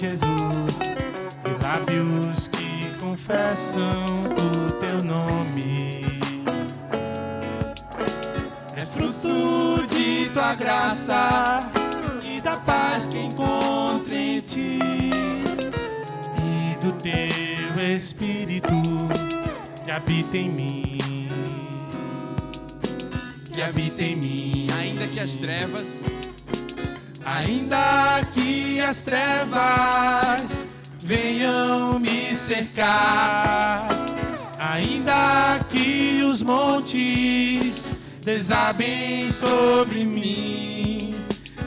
Jesus, de lábios que confessam o teu nome. É fruto de tua graça e da paz que encontro em ti, e do teu Espírito que habita em mim. Que habita em mim. Ainda que as trevas venham me cercar, ainda que os montes desabem sobre mim,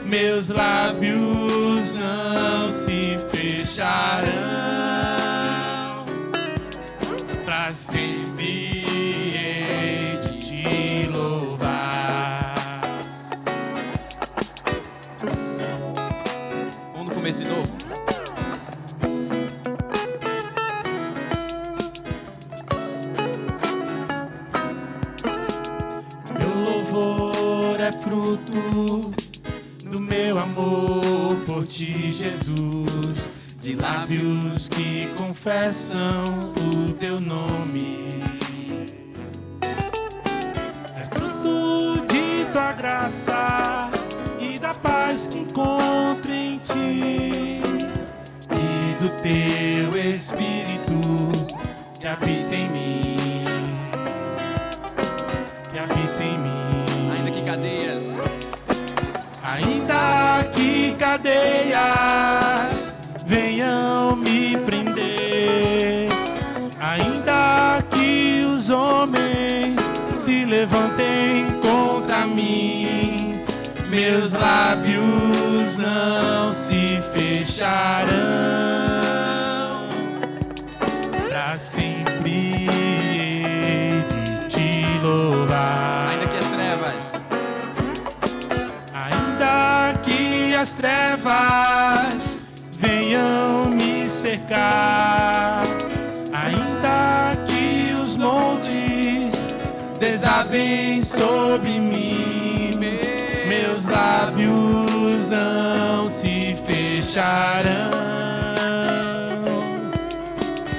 meus lábios não se fecharão, pra sempre hei de te louvar. Vamos no começo de novo. É fruto do meu amor por ti, Jesus, de lábios que confessam o teu nome. É fruto de tua graça e da paz que encontro em ti, e do teu Espírito que habita em mim, que habita em mim. Ainda que cadeias venham me prender, ainda que os homens se levantem contra mim, meus lábios não se fecharão, pra sempre hei de te louvar. As trevas venham me cercar, ainda que os montes desabem sobre mim, meus lábios não se fecharão,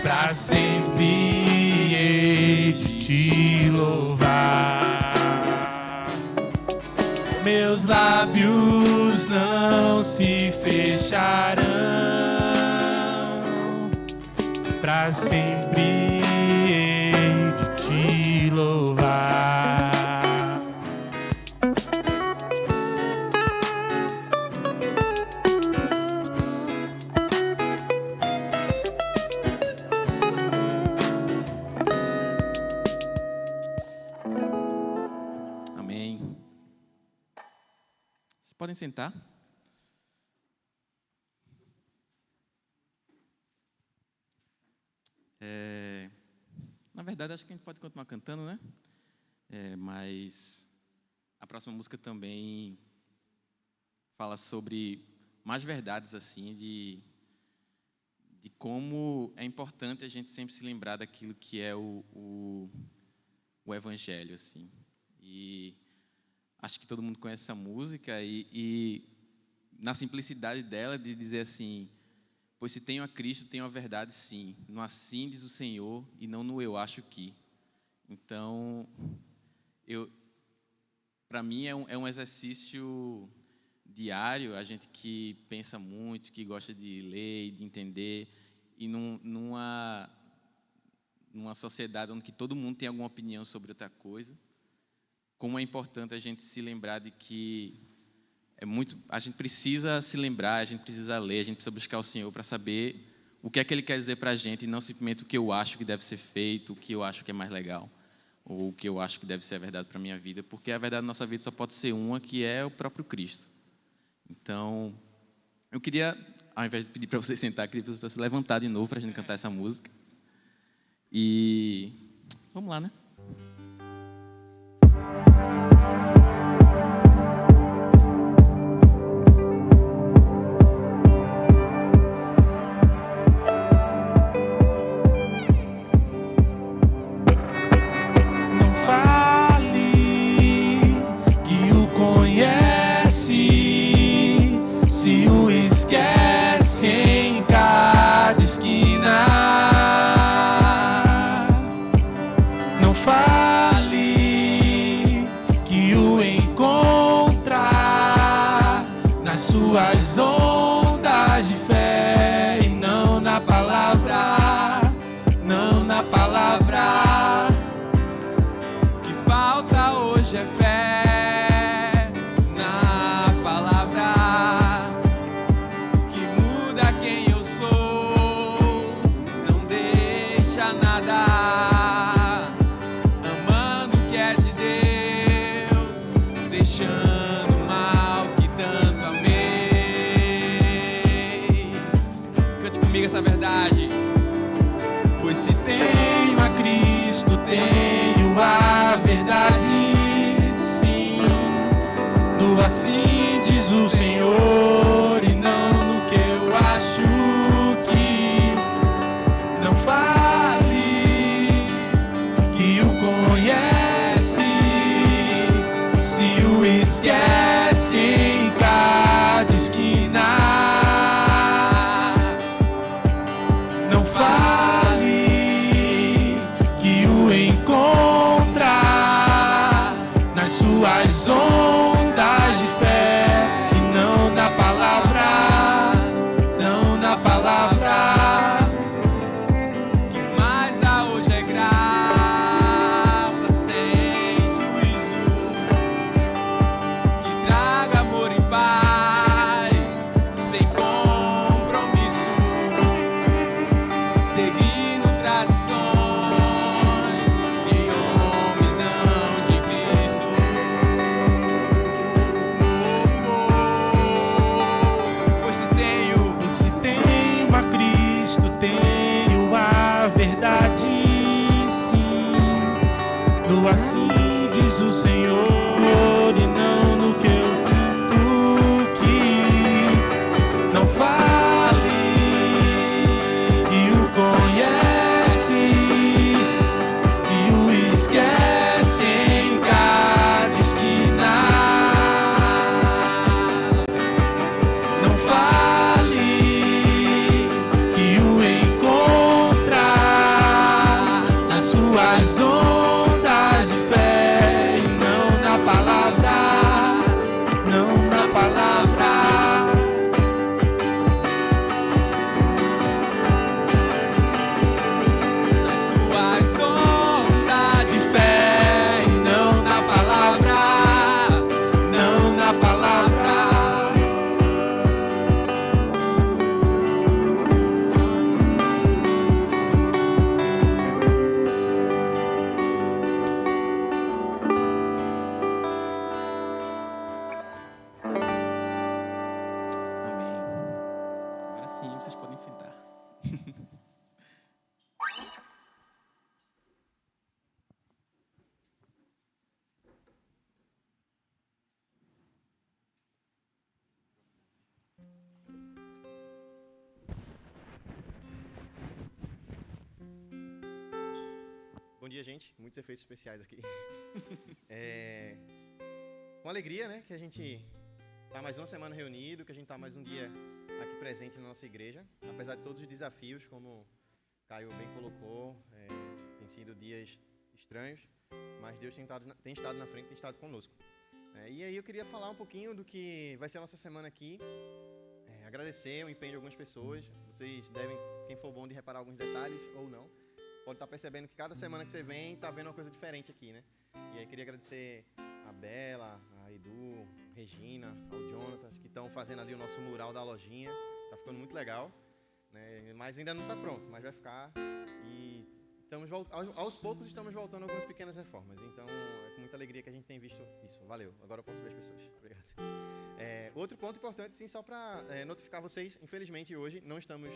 pra sempre hei de te louvar. Meus lábios não se fecharão, pra sempre hei de te louvar. Amém. Vocês podem sentar. Na verdade, acho que a gente pode continuar cantando, né? Mas a próxima música também fala sobre mais verdades, assim, de como é importante a gente sempre se lembrar daquilo que é o Evangelho, assim. E acho que todo mundo conhece essa música e na simplicidade dela de dizer assim: pois se tenho a Cristo, tenho a verdade, sim. No assim diz o Senhor e não no eu acho que. Então, para mim é um exercício diário, a gente que pensa muito, que gosta de ler e de entender, e numa sociedade onde todo mundo tem alguma opinião sobre outra coisa, como é importante a gente se lembrar de que a gente precisa se lembrar, a gente precisa ler, a gente precisa buscar o Senhor para saber o que é que Ele quer dizer para a gente, e não simplesmente o que eu acho que deve ser feito, o que eu acho que é mais legal, ou o que eu acho que deve ser a verdade para a minha vida, porque a verdade da nossa vida só pode ser uma, que é o próprio Cristo. Então, eu queria, ao invés de pedir para você sentar, eu queria pedir para você levantar de novo para a gente cantar essa música. E vamos lá, né? Se o esquece em casa. Diga essa verdade. Pois se tenho a Cristo, tenho a verdade, sim. Do assim diz o Senhor, e não no que eu acho que não fale, que o conhece, se o esquece em cada esquina. Não fale que o encontra nas suas ondas de fé e não na palavra, não na palavra. Que mais há hoje é graça sem juízo, que traga amor e paz sem compromisso, seguindo tradições de homens, não de Cristo. Pois se tenho E se tenho a Cristo, tenho a verdade, sim. Do assim diz o Senhor, e não no que eu sinto que não fale, que o conhece, se o esquece em cada esquina. Não fale que o encontra nas suas ondas de fé e não na palavra, não na palavra. nas suas ondas De fé e não na palavra, não na palavra. Amém. Agora sim, vocês podem sentar. Bom dia, gente. Muitos efeitos especiais aqui. Com alegria, né, que a gente tá mais uma semana reunido, que a gente tá mais um dia aqui presente na nossa igreja. Apesar de todos os desafios, como Caio bem colocou, tem sido dias estranhos, mas Deus tem estado na frente, tem estado conosco. E aí eu queria falar um pouquinho do que vai ser a nossa semana aqui. Agradecer o empenho de algumas pessoas. Vocês devem, quem for bom de reparar alguns detalhes ou não, pode estar percebendo que cada semana que você vem, tá vendo uma coisa diferente aqui, né? E aí queria agradecer a Bela, a Edu, Regina, ao Jonathan, que estão fazendo ali o nosso mural da lojinha. Tá ficando muito legal, né? Mas ainda não tá pronto, mas vai ficar. E aos poucos estamos voltando a algumas pequenas reformas. Então é com muita alegria que a gente tem visto isso. Valeu, agora eu posso ver as pessoas. Obrigado. Outro ponto importante, sim, só para notificar vocês, infelizmente hoje não estamos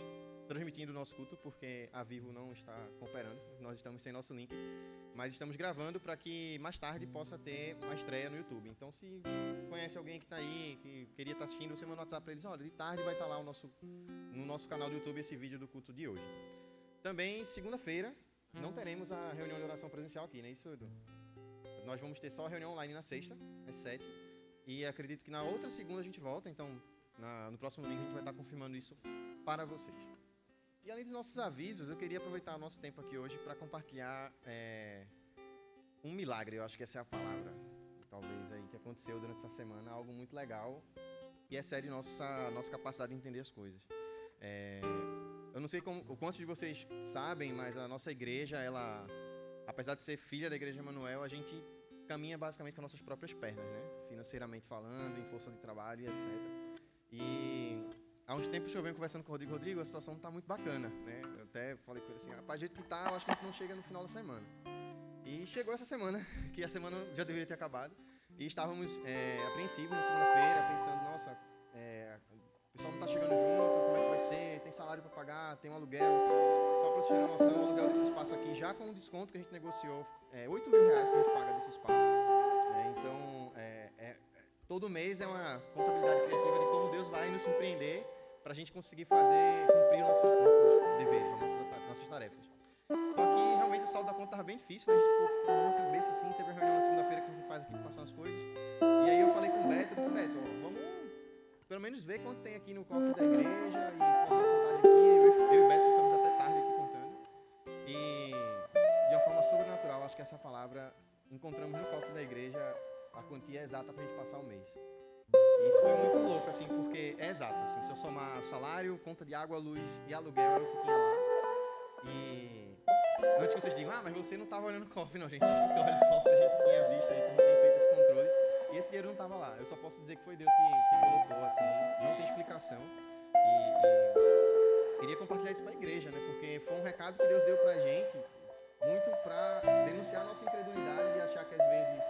transmitindo o nosso culto, porque a Vivo não está cooperando, nós estamos sem nosso link, mas estamos gravando para que mais tarde possa ter uma estreia no YouTube. Então, se conhece alguém que está aí, que queria estar assistindo, você manda no WhatsApp para eles, olha, de tarde vai estar lá no nosso canal do YouTube esse vídeo do culto de hoje. Também, segunda-feira, não teremos a reunião de oração presencial aqui, né? Isso, Edu? Nós vamos ter só a reunião online na sexta, às 7h, e acredito que na outra segunda a gente volta, então no próximo domingo a gente vai estar confirmando isso para vocês. E além dos nossos avisos, eu queria aproveitar o nosso tempo aqui hoje para compartilhar um milagre, eu acho que essa é a palavra, talvez aí, que aconteceu durante essa semana, algo muito legal, que excede nossa capacidade de entender as coisas. Eu não sei o quantos de vocês sabem, mas a nossa igreja, ela, apesar de ser filha da Igreja Emanuel, a gente caminha basicamente com nossas próprias pernas, né? Financeiramente falando, em força de trabalho e etc. E há uns tempos que eu venho conversando com o Rodrigo, a situação não está muito bacana, né? Eu até falei com ele assim, rapaz, do jeito que tá, eu acho que a gente não chega no final da semana. E chegou essa semana, que a semana já deveria ter acabado, e estávamos apreensivos na segunda-feira, pensando, nossa, o pessoal não está chegando junto, como é que vai ser? Tem salário salário para pagar, tem um aluguel. Só para vocês terem uma noção, o aluguel desse espaço aqui, já com o desconto que a gente negociou, é R$8.000 que a gente paga desse espaço. Então, todo mês é uma contabilidade criativa de como Deus vai nos surpreender para a gente conseguir cumprir os nossos deveres, nossas tarefas. Só que realmente o saldo da conta estava bem difícil, né? A gente ficou com uma cabeça assim, teve a reunião na segunda-feira que a gente faz aqui para passar as coisas. E aí eu falei com o Beto, eu disse, Beto, vamos pelo menos ver quanto tem aqui no cofre da igreja e fazer uma contagem aqui. Eu e o Beto ficamos até tarde aqui contando. E de uma forma sobrenatural, acho que essa palavra, encontramos no cofre da igreja a quantia exata para a gente passar o mês. E isso foi muito louco, assim, porque é exato. Assim, se eu somar o salário, conta de água, luz e aluguel, era o que tinha lá. E antes que vocês digam, mas você não estava olhando o cofre, não, gente. A gente olha o cofre, a gente tinha visto isso, a gente tem feito esse controle. E esse dinheiro não estava lá. Eu só posso dizer que foi Deus que colocou, assim, não tem explicação. E queria compartilhar isso para a igreja, né? Porque foi um recado que Deus deu para a gente, muito para denunciar a nossa incredulidade de achar que às vezes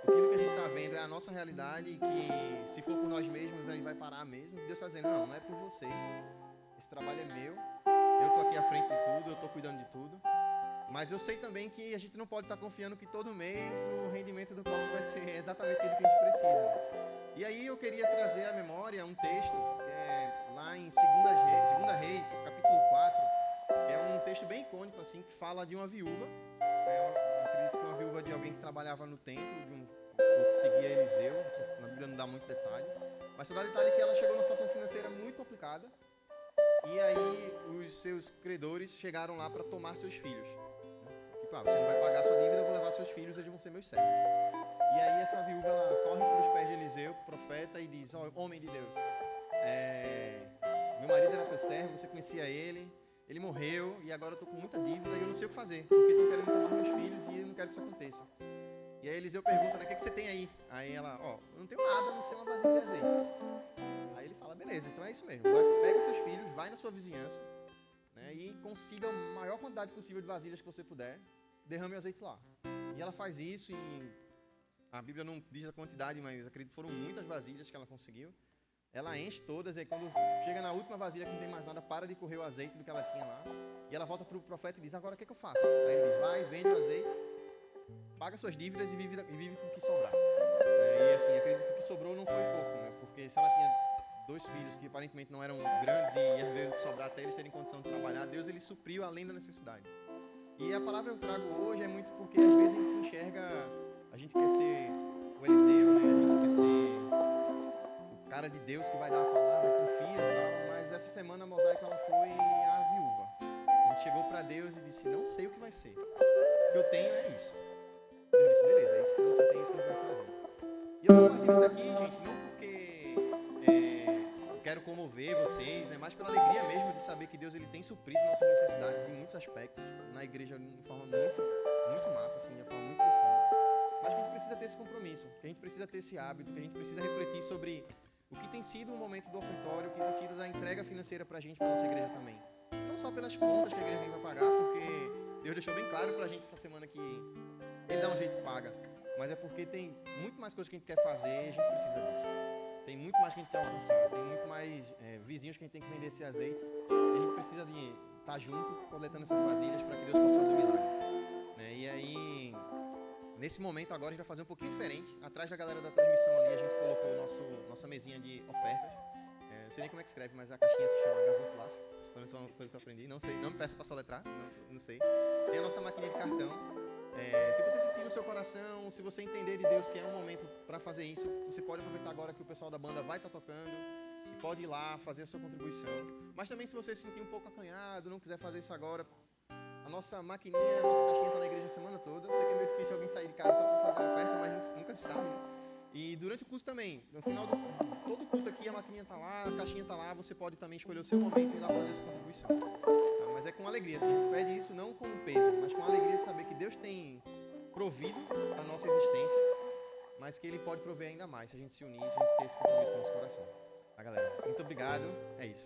aquilo que a gente está vendo é a nossa realidade e que se for por nós mesmos, aí vai parar mesmo. Deus está dizendo, não é por vocês. Esse trabalho é meu, eu estou aqui à frente de tudo, eu estou cuidando de tudo. Mas eu sei também que a gente não pode estar confiando que todo mês o rendimento do cofre vai ser exatamente aquilo que a gente precisa. E aí eu queria trazer à memória um texto, lá em 2 Reis, capítulo 4, que é um texto bem icônico, assim, que fala de uma viúva. Eu acredito que uma viúva de alguém que trabalhava no templo, ou que seguia Eliseu, na Bíblia não dá muito detalhe. Mas só dá detalhe que ela chegou numa situação financeira muito complicada. E aí os seus credores chegaram lá para tomar seus filhos. Tipo, você não vai pagar sua dívida, eu vou levar seus filhos, eles vão ser meus servos. E aí essa viúva, ela corre para os pés de Eliseu, profeta, e diz, homem de Deus, meu marido era teu servo, você conhecia ele morreu, e agora eu estou com muita dívida e eu não sei o que fazer, porque estão querendo tomar meus filhos e eu não quero que isso aconteça. E aí Eliseu pergunta, né, o que você tem aí? Aí ela, eu não tenho nada, a não ser uma vasilha de azeite. Aí ele fala, beleza, então é isso mesmo, pega seus filhos, vai na sua vizinhança, né, e consiga a maior quantidade possível de vasilhas que você puder, derrame o azeite lá. E ela faz isso e a Bíblia não diz a quantidade, mas acredito que foram muitas vasilhas que ela conseguiu. Ela enche todas e aí quando chega na última vasilha que não tem mais nada, para de correr o azeite do que ela tinha lá. E ela volta para o profeta e diz, agora o que é que eu faço? Aí ele diz, vai, vende o azeite, paga suas dívidas e vive com o que sobrar. E assim, acredito que o que sobrou não foi pouco, né? Porque se ela tinha 2 filhos que aparentemente não eram grandes e ia ver o que sobrar até eles terem condição de trabalhar, Deus ele supriu além da necessidade. E a palavra que eu trago hoje é muito porque às vezes a gente se enxerga, a gente quer ser o Eliseu, né? A gente quer ser o cara de Deus que vai dar a palavra, confia e tal, mas essa semana a Mosaico ela foi a viúva. A gente chegou para Deus e disse, não sei o que vai ser. O que eu tenho é isso. Deus disse, beleza, é isso que você tem, isso que a gente vai fazer. E eu compartilho isso aqui, gente, não porque eu quero comover vocês, é mais pela alegria mesmo de saber que Deus ele tem suprido nossas necessidades em muitos aspectos, na igreja de forma muito massa, assim, de forma muito profunda. Mas que a gente precisa ter esse compromisso, que a gente precisa ter esse hábito, que a gente precisa refletir sobre o que tem sido o momento do ofertório, o que tem sido da entrega financeira pra gente, pra nossa igreja também. Não só pelas contas que a igreja vem pra pagar, porque Deus deixou bem claro pra gente essa semana que Ele dá um jeito e paga, mas é porque tem muito mais coisas que a gente quer fazer e a gente precisa disso. Tem muito mais que a gente quer alcançar, tem muito mais vizinhos que a gente tem que vender esse azeite e a gente precisa de estar junto, coletando essas vasilhas para que Deus possa fazer o milagre. Né? E aí, nesse momento agora a gente vai fazer um pouquinho diferente. Atrás da galera da transmissão ali a gente colocou nossa mesinha de ofertas. Não sei nem como é que escreve, mas a caixinha se chama gasofilácio. Foi uma coisa que eu aprendi, não sei, não me peça para soletrar, não sei. Tem a nossa maquininha de cartão. Se você sentir no seu coração, se você entender de Deus que é um momento para fazer isso, você pode aproveitar agora que o pessoal da banda vai estar tocando e pode ir lá fazer a sua contribuição. Mas também se você se sentir um pouco acanhado, não quiser fazer isso agora, a nossa maquininha, a nossa caixinha está na igreja a semana toda. Eu sei que é meio difícil alguém sair de casa só para fazer a oferta, mas nunca se sabe, né? E durante o culto também, no final todo culto aqui, a maquininha está lá, a caixinha está lá, você pode também escolher o seu momento e ir lá fazer essa contribuição. Mas é com alegria, assim, a gente pede isso não com peso, mas com a alegria de saber que Deus tem provido a nossa existência, mas que Ele pode prover ainda mais se a gente se unir, se a gente ter esse compromisso no nosso coração. Tá, galera? Muito obrigado, é isso.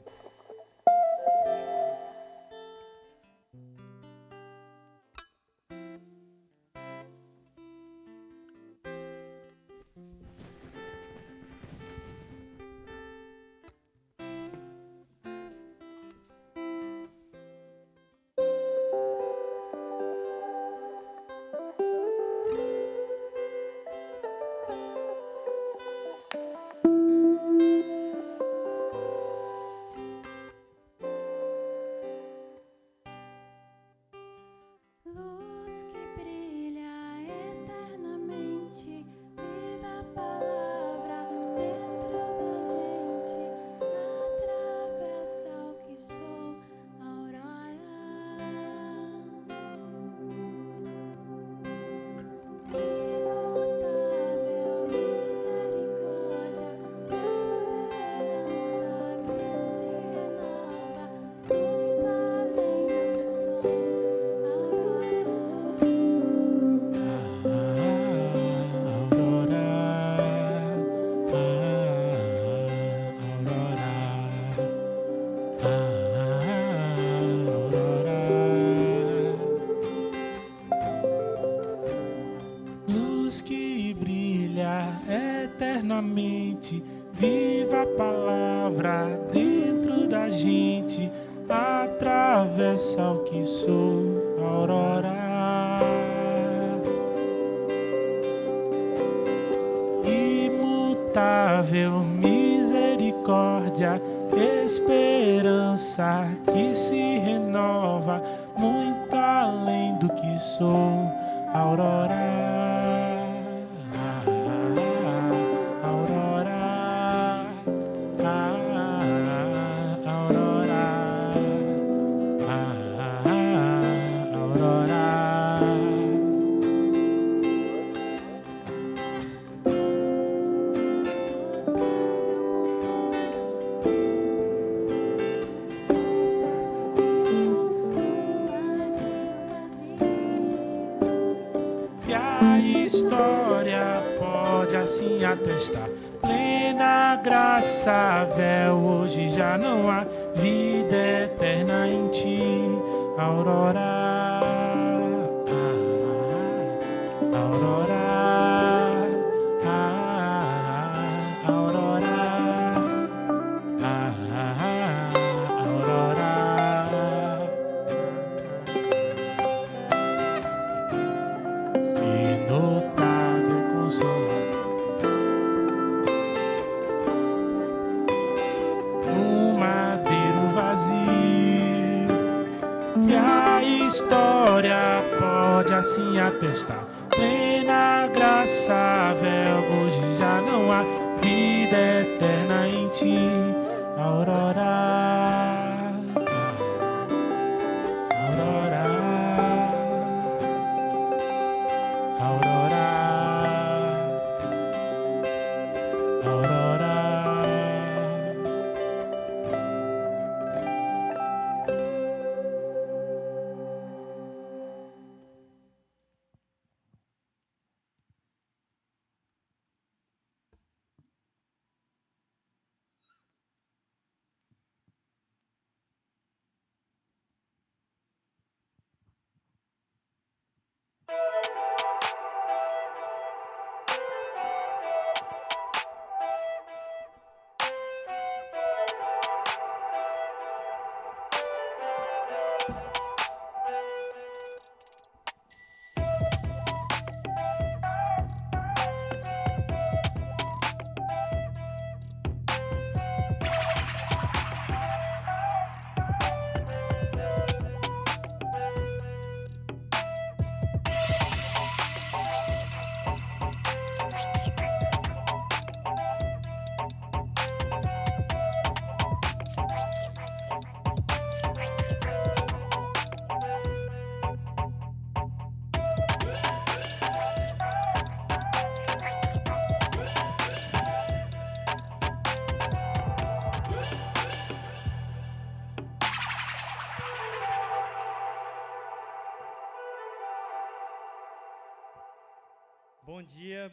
mente, viva a palavra dentro da gente, atravessa o que sou, Aurora. Imutável misericórdia, esperança que se renova, muito além do que sou, Aurora. História pode assim atestar, plena graça, véu, hoje já não há vida eterna em ti, Aurora. Aurora. Aurora. Aurora. Notável consolador, um madeiro vazio, e a história pode assim atestar, plena graça, véu, hoje já não há vida eterna em ti, Aurora.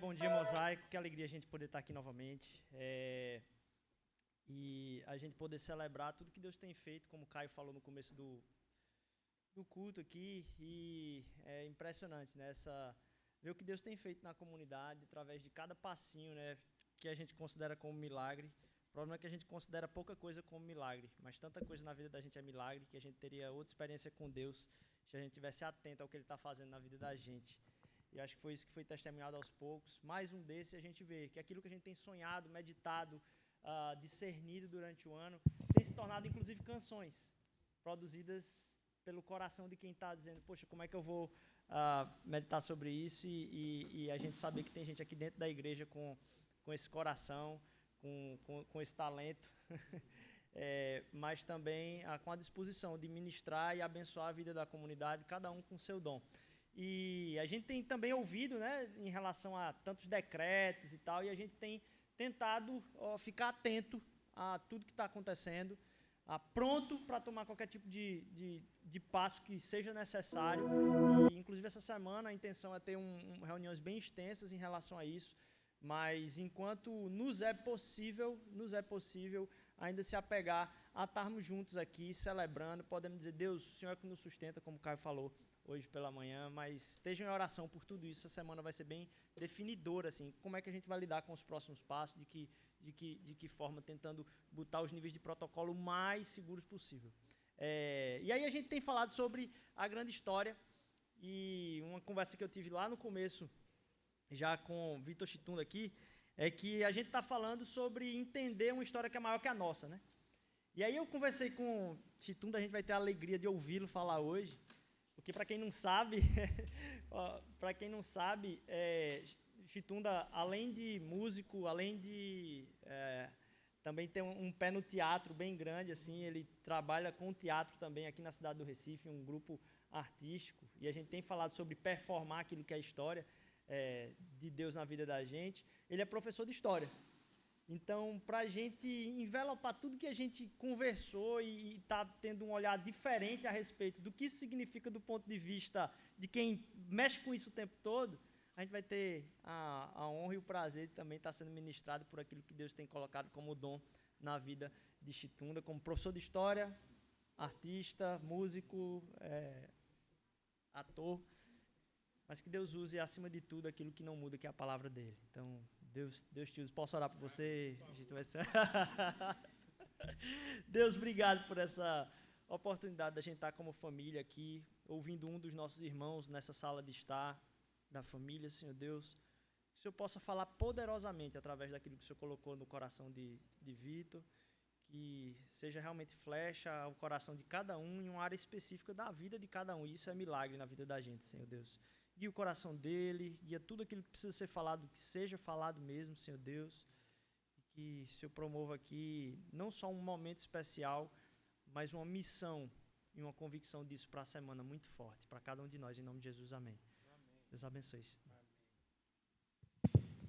Bom dia, Mosaico. Que alegria a gente poder estar aqui novamente. E a gente poder celebrar tudo que Deus tem feito, como o Caio falou no começo do culto aqui. E é impressionante, né? Ver o que Deus tem feito na comunidade, através de cada passinho, né? Que a gente considera como milagre. O problema é que a gente considera pouca coisa como milagre, mas tanta coisa na vida da gente é milagre, que a gente teria outra experiência com Deus se a gente estivesse atento ao que Ele está fazendo na vida da gente. E acho que foi isso que foi testemunhado aos poucos. Mais um desses a gente vê que aquilo que a gente tem sonhado, meditado, discernido durante o ano, tem se tornado inclusive canções produzidas pelo coração de quem está dizendo, poxa, como é que eu vou meditar sobre isso e a gente saber que tem gente aqui dentro da igreja com esse coração, com esse talento, mas também com a disposição de ministrar e abençoar a vida da comunidade, cada um com o seu dom. E a gente tem também ouvido, né, em relação a tantos decretos e tal, e a gente tem tentado ficar atento a tudo que está acontecendo, pronto para tomar qualquer tipo de passo que seja necessário. E, inclusive, essa semana a intenção é ter reuniões bem extensas em relação a isso, mas enquanto nos é possível ainda se apegar a estarmos juntos aqui, celebrando, podendo dizer, Deus, o Senhor é que nos sustenta, como o Caio falou hoje pela manhã, mas estejam em oração por tudo isso. Essa semana vai ser bem definidora, assim, como é que a gente vai lidar com os próximos passos, de que forma, tentando botar os níveis de protocolo mais seguros possível. E aí a gente tem falado sobre a grande história, e uma conversa que eu tive lá no começo, já com o Vitor Chitunda aqui, é que a gente está falando sobre entender uma história que é maior que a nossa, né? E aí eu conversei com o Chitunda, a gente vai ter a alegria de ouvi-lo falar hoje, porque para quem não sabe, Chitunda, além de músico, além de também ter um pé no teatro bem grande, assim, ele trabalha com teatro também aqui na cidade do Recife, um grupo artístico, e a gente tem falado sobre performar aquilo que é a história de Deus na vida da gente. Ele é professor de história. Então, para a gente envelopar tudo que a gente conversou e está tendo um olhar diferente a respeito do que isso significa do ponto de vista de quem mexe com isso o tempo todo, a gente vai ter a honra e o prazer de também estar sendo ministrado por aquilo que Deus tem colocado como dom na vida de Chitunda, como professor de história, artista, músico, ator, mas que Deus use, acima de tudo, aquilo que não muda, que é a palavra dele. Então, Deus te use. Posso orar por você? A gente vai ser... Deus, obrigado por essa oportunidade da gente estar como família aqui, ouvindo um dos nossos irmãos nessa sala de estar, da família, Senhor Deus. Que o Senhor possa falar poderosamente através daquilo que o Senhor colocou no coração de Vitor, que seja realmente flecha ao coração de cada um em uma área específica da vida de cada um. Isso é milagre na vida da gente, Senhor Deus. Guia o coração dele, guia tudo aquilo que precisa ser falado, que seja falado mesmo, Senhor Deus. E que o Senhor promova aqui não só um momento especial, mas uma missão e uma convicção disso para a semana muito forte, para cada um de nós, em nome de Jesus, amém. Deus abençoe.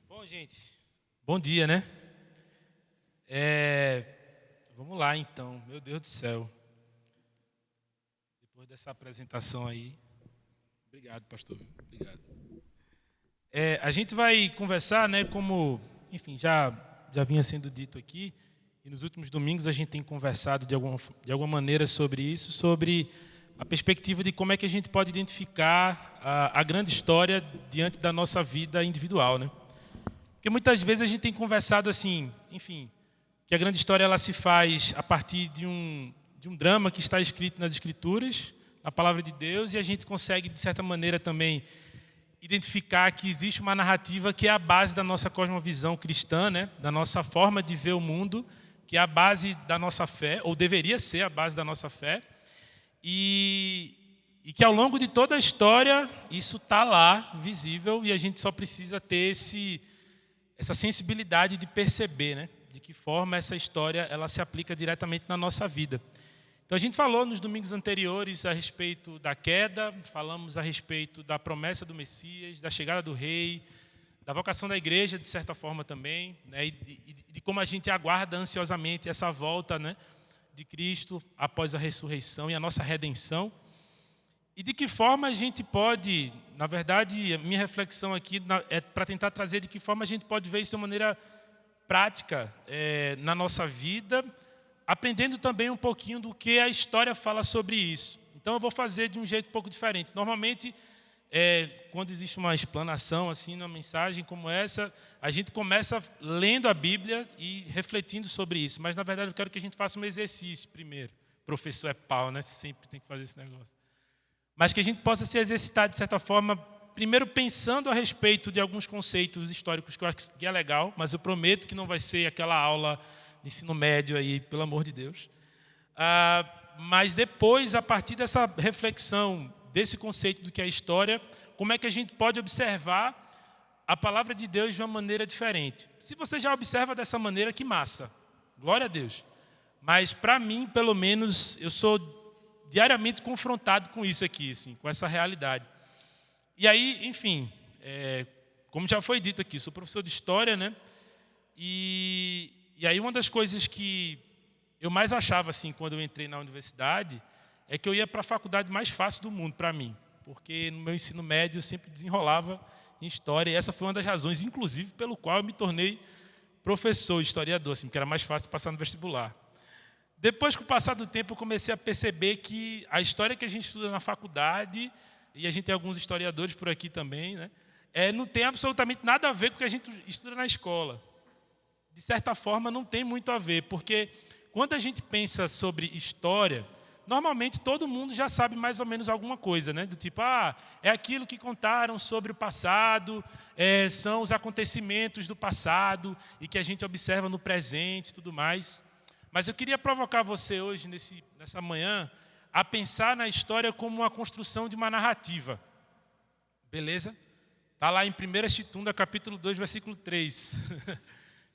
Bom, gente, bom dia, né? Vamos lá, então. Meu Deus do céu. Depois dessa apresentação aí... Obrigado, pastor. Obrigado. A gente vai conversar, né, como, enfim, já vinha sendo dito aqui, e nos últimos domingos a gente tem conversado de alguma maneira sobre isso, sobre a perspectiva de como é que a gente pode identificar a grande história diante da nossa vida individual, né? Porque muitas vezes a gente tem conversado assim, enfim, que a grande história ela se faz a partir de um drama que está escrito nas Escrituras, a palavra de Deus, e a gente consegue, de certa maneira, também identificar que existe uma narrativa que é a base da nossa cosmovisão cristã, né? Da nossa forma de ver o mundo, que é a base da nossa fé, ou deveria ser a base da nossa fé, e que ao longo de toda a história isso está lá, visível, e a gente só precisa ter essa sensibilidade de perceber, né? De que forma essa história ela se aplica diretamente na nossa vida. Então, a gente falou nos domingos anteriores a respeito da queda, falamos a respeito da promessa do Messias, da chegada do Rei, da vocação da igreja, de certa forma também, né, e de como a gente aguarda ansiosamente essa volta, né, de Cristo após a ressurreição e a nossa redenção. E de que forma a gente pode, na verdade, a minha reflexão aqui é para tentar trazer de que forma a gente pode ver isso de uma maneira prática na nossa vida, aprendendo também um pouquinho do que a história fala sobre isso. Então, eu vou fazer de um jeito um pouco diferente. Normalmente, quando existe uma explanação, assim, numa mensagem como essa, a gente começa lendo a Bíblia e refletindo sobre isso. Mas, na verdade, eu quero que a gente faça um exercício primeiro. O professor é pau, né? Sempre tem que fazer esse negócio. Mas que a gente possa se exercitar, de certa forma, primeiro pensando a respeito de alguns conceitos históricos que eu acho que é legal, mas eu prometo que não vai ser aquela aula de ensino médio aí, pelo amor de Deus. Mas depois, a partir dessa reflexão, desse conceito do que é a história, como é que a gente pode observar a palavra de Deus de uma maneira diferente. Se você já observa dessa maneira, que massa. Glória a Deus. Mas, para mim, pelo menos, eu sou diariamente confrontado com isso aqui, assim, com essa realidade. E aí, enfim, como já foi dito aqui, sou professor de história, né? E aí uma das coisas que eu mais achava, assim, quando eu entrei na universidade, é que eu ia para a faculdade mais fácil do mundo para mim, porque no meu ensino médio eu sempre desenrolava em história, e essa foi uma das razões, inclusive, pelo qual eu me tornei professor, historiador, assim, porque era mais fácil passar no vestibular. Depois, com o passar do tempo, eu comecei a perceber que a história que a gente estuda na faculdade, e a gente tem alguns historiadores por aqui também, né, não tem absolutamente nada a ver com o que a gente estuda na escola. De certa forma, não tem muito a ver, porque quando a gente pensa sobre história, normalmente todo mundo já sabe mais ou menos alguma coisa, né? Do tipo, é aquilo que contaram sobre o passado, são os acontecimentos do passado e que a gente observa no presente e tudo mais. Mas eu queria provocar você hoje, nessa manhã, a pensar na história como uma construção de uma narrativa. Beleza? Está lá em 1 Chitunda, capítulo 2, versículo 3.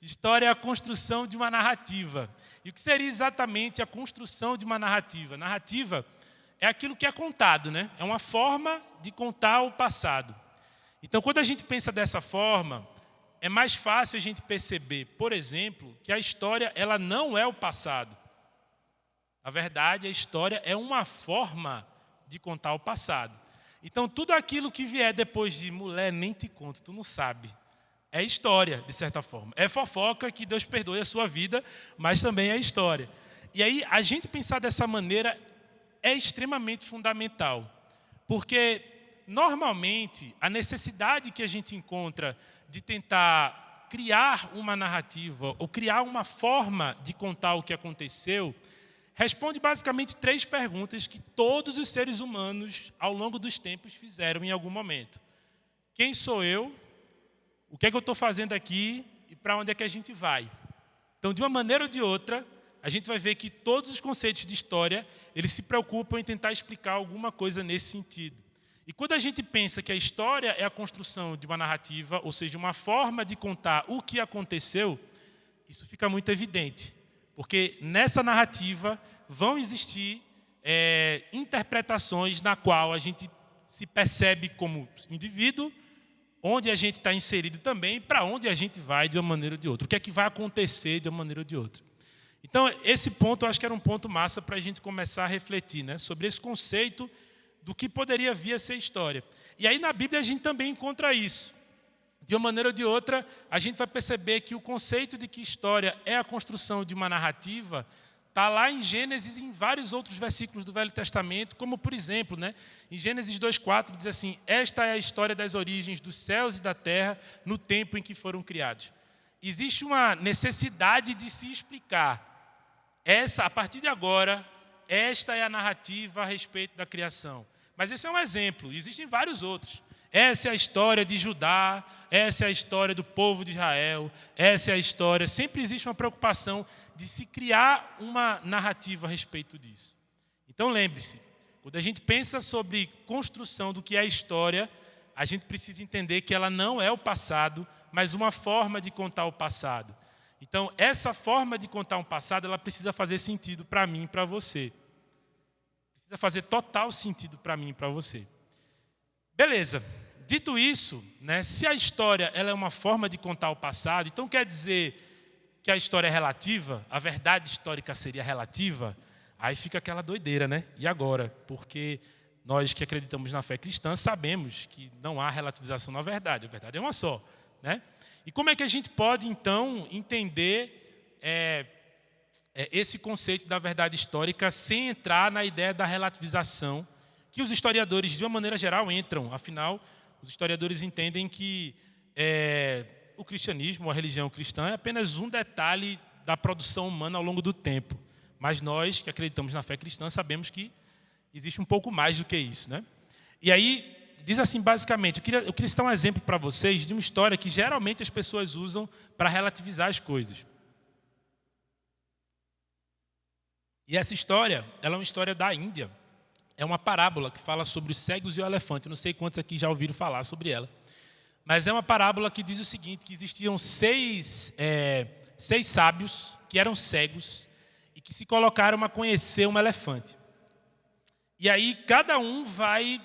História é a construção de uma narrativa. E o que seria exatamente a construção de uma narrativa? Narrativa é aquilo que é contado, né? É uma forma de contar o passado. Então, quando a gente pensa dessa forma, é mais fácil a gente perceber, por exemplo, que a história ela não é o passado. Na verdade, a história é uma forma de contar o passado. Então, tudo aquilo que vier depois de mulher, nem te conto, tu não sabe. É história, de certa forma. É fofoca, que Deus perdoe a sua vida, mas também é história. E aí, a gente pensar dessa maneira é extremamente fundamental. Porque, normalmente, a necessidade que a gente encontra de tentar criar uma narrativa ou criar uma forma de contar o que aconteceu, responde basicamente 3 perguntas que todos os seres humanos, ao longo dos tempos, fizeram em algum momento. Quem sou eu? O que é que eu estou fazendo aqui e para onde é que a gente vai? Então, de uma maneira ou de outra, a gente vai ver que todos os conceitos de história, eles se preocupam em tentar explicar alguma coisa nesse sentido. E quando a gente pensa que a história é a construção de uma narrativa, ou seja, uma forma de contar o que aconteceu, isso fica muito evidente. Porque nessa narrativa vão existir interpretações na qual a gente se percebe como indivíduo, onde a gente está inserido também, para onde a gente vai de uma maneira ou de outra. O que é que vai acontecer de uma maneira ou de outra. Então, esse ponto eu acho que era um ponto massa para a gente começar a refletir, né, sobre esse conceito do que poderia vir a ser história. E aí na Bíblia a gente também encontra isso. De uma maneira ou de outra, a gente vai perceber que o conceito de que história é a construção de uma narrativa está lá em Gênesis e em vários outros versículos do Velho Testamento, como, por exemplo, né, em Gênesis 2,4 diz assim: esta é a história das origens dos céus e da terra no tempo em que foram criados. Existe uma necessidade de se explicar. A partir de agora, esta é a narrativa a respeito da criação. Mas esse é um exemplo, existem vários outros. Essa é a história de Judá, essa é a história do povo de Israel, essa é a história. Sempre existe uma preocupação de se criar uma narrativa a respeito disso. Então lembre-se, quando a gente pensa sobre construção do que é história, a gente precisa entender que ela não é o passado, mas uma forma de contar o passado. Então, essa forma de contar um passado, ela precisa fazer sentido para mim e para você. Precisa fazer total sentido para mim e para você. Beleza. Dito isso, né, se a história ela é uma forma de contar o passado, então quer dizer que a história é relativa, a verdade histórica seria relativa, aí fica aquela doideira, né? E agora? Porque nós que acreditamos na fé cristã sabemos que não há relativização na verdade, a verdade é uma só, né? E como é que a gente pode, então, entender esse conceito da verdade histórica sem entrar na ideia da relativização, que os historiadores, de uma maneira geral, entram. Afinal, os historiadores entendem que o cristianismo, a religião cristã, é apenas um detalhe da produção humana ao longo do tempo. Mas nós, que acreditamos na fé cristã, sabemos que existe um pouco mais do que isso, né? E aí, diz assim, basicamente, eu queria citar um exemplo para vocês de uma história que geralmente as pessoas usam para relativizar as coisas. E essa história, ela é uma história da Índia. É uma parábola que fala sobre os cegos e o elefante. Eu não sei quantos aqui já ouviram falar sobre ela. Mas é uma parábola que diz o seguinte, que existiam seis sábios que eram cegos e que se colocaram a conhecer um elefante. E aí cada um vai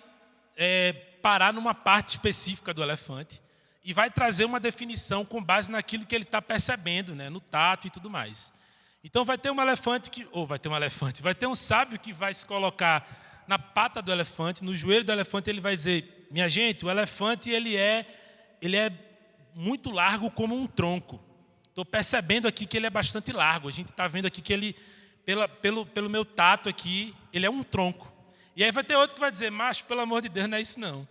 parar numa parte específica do elefante e vai trazer uma definição com base naquilo que ele está percebendo, né, no tato e tudo mais. Então vai ter um sábio que vai se colocar na pata do elefante, no joelho do elefante, ele vai dizer: minha gente, o elefante ele é muito largo como um tronco. estou percebendo aqui que ele é bastante largo. A gente está vendo aqui que ele, pelo meu tato aqui, ele é um tronco. E aí vai ter outro que vai dizer, macho, pelo amor de Deus, não é isso não.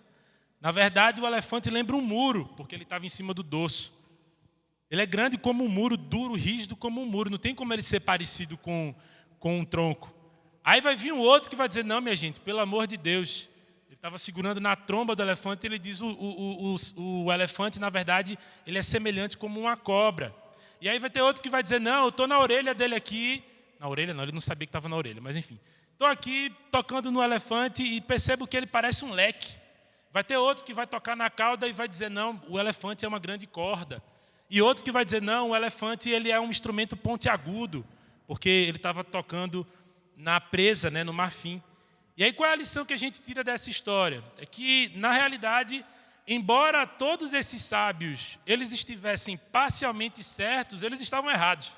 Na verdade, o elefante lembra um muro, porque ele estava em cima do dorso. Ele é grande como um muro, duro, rígido como um muro. Não tem como ele ser parecido com um tronco. Aí vai vir um outro que vai dizer, não, minha gente, pelo amor de Deus. Ele estava segurando na tromba do elefante, ele diz, o elefante, na verdade, ele é semelhante como uma cobra. E aí vai ter outro que vai dizer, não, eu estou na orelha dele aqui. Na orelha não, ele não sabia que estava na orelha, mas enfim. Estou aqui tocando no elefante e percebo que ele parece um leque. Vai ter outro que vai tocar na cauda e vai dizer, não, o elefante é uma grande corda. E outro que vai dizer, não, o elefante ele é um instrumento pontiagudo, porque ele estava tocando na presa, né, no marfim. E aí qual é a lição que a gente tira dessa história? É que, na realidade, embora todos esses sábios eles estivessem parcialmente certos, eles estavam errados.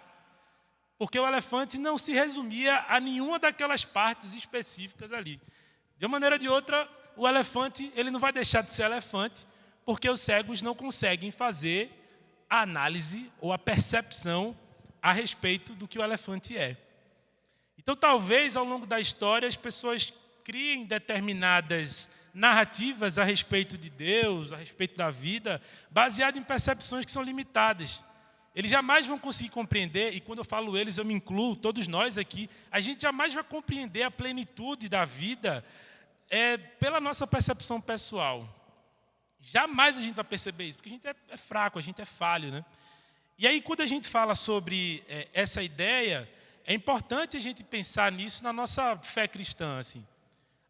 Porque o elefante não se resumia a nenhuma daquelas partes específicas ali. De uma maneira ou de outra, o elefante ele não vai deixar de ser elefante, porque os cegos não conseguem fazer a análise ou a percepção a respeito do que o elefante é. Então, talvez, ao longo da história, as pessoas criem determinadas narrativas a respeito de Deus, a respeito da vida, baseado em percepções que são limitadas. Eles jamais vão conseguir compreender, e quando eu falo eles, eu me incluo, todos nós aqui, a gente jamais vai compreender a plenitude da vida pela nossa percepção pessoal. Jamais a gente vai perceber isso, porque a gente é fraco, a gente é falho, né? E aí, quando a gente fala sobre essa ideia, é importante a gente pensar nisso na nossa fé cristã. Assim.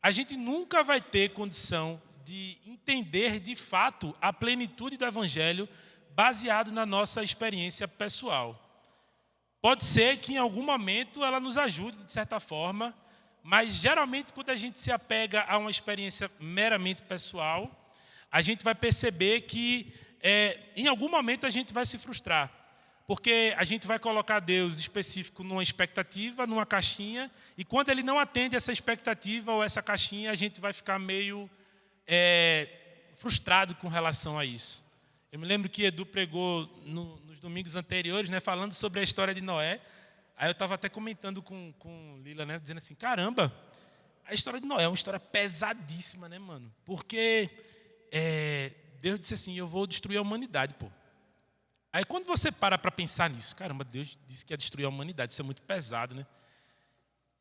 A gente nunca vai ter condição de entender, de fato, a plenitude do Evangelho baseado na nossa experiência pessoal. Pode ser que, em algum momento, ela nos ajude, de certa forma, mas, geralmente, quando a gente se apega a uma experiência meramente pessoal, a gente vai perceber que, em algum momento, a gente vai se frustrar. Porque a gente vai colocar Deus específico numa expectativa, numa caixinha, e quando ele não atende essa expectativa ou essa caixinha, a gente vai ficar meio frustrado com relação a isso. Eu me lembro que Edu pregou nos domingos anteriores, né, falando sobre a história de Noé. Aí eu estava até comentando com Lila, né, dizendo assim, caramba, a história de Noé é uma história pesadíssima, né, mano? Porque Deus disse assim, eu vou destruir a humanidade, pô. Aí quando você para pensar nisso, caramba, Deus disse que ia destruir a humanidade, isso é muito pesado, né?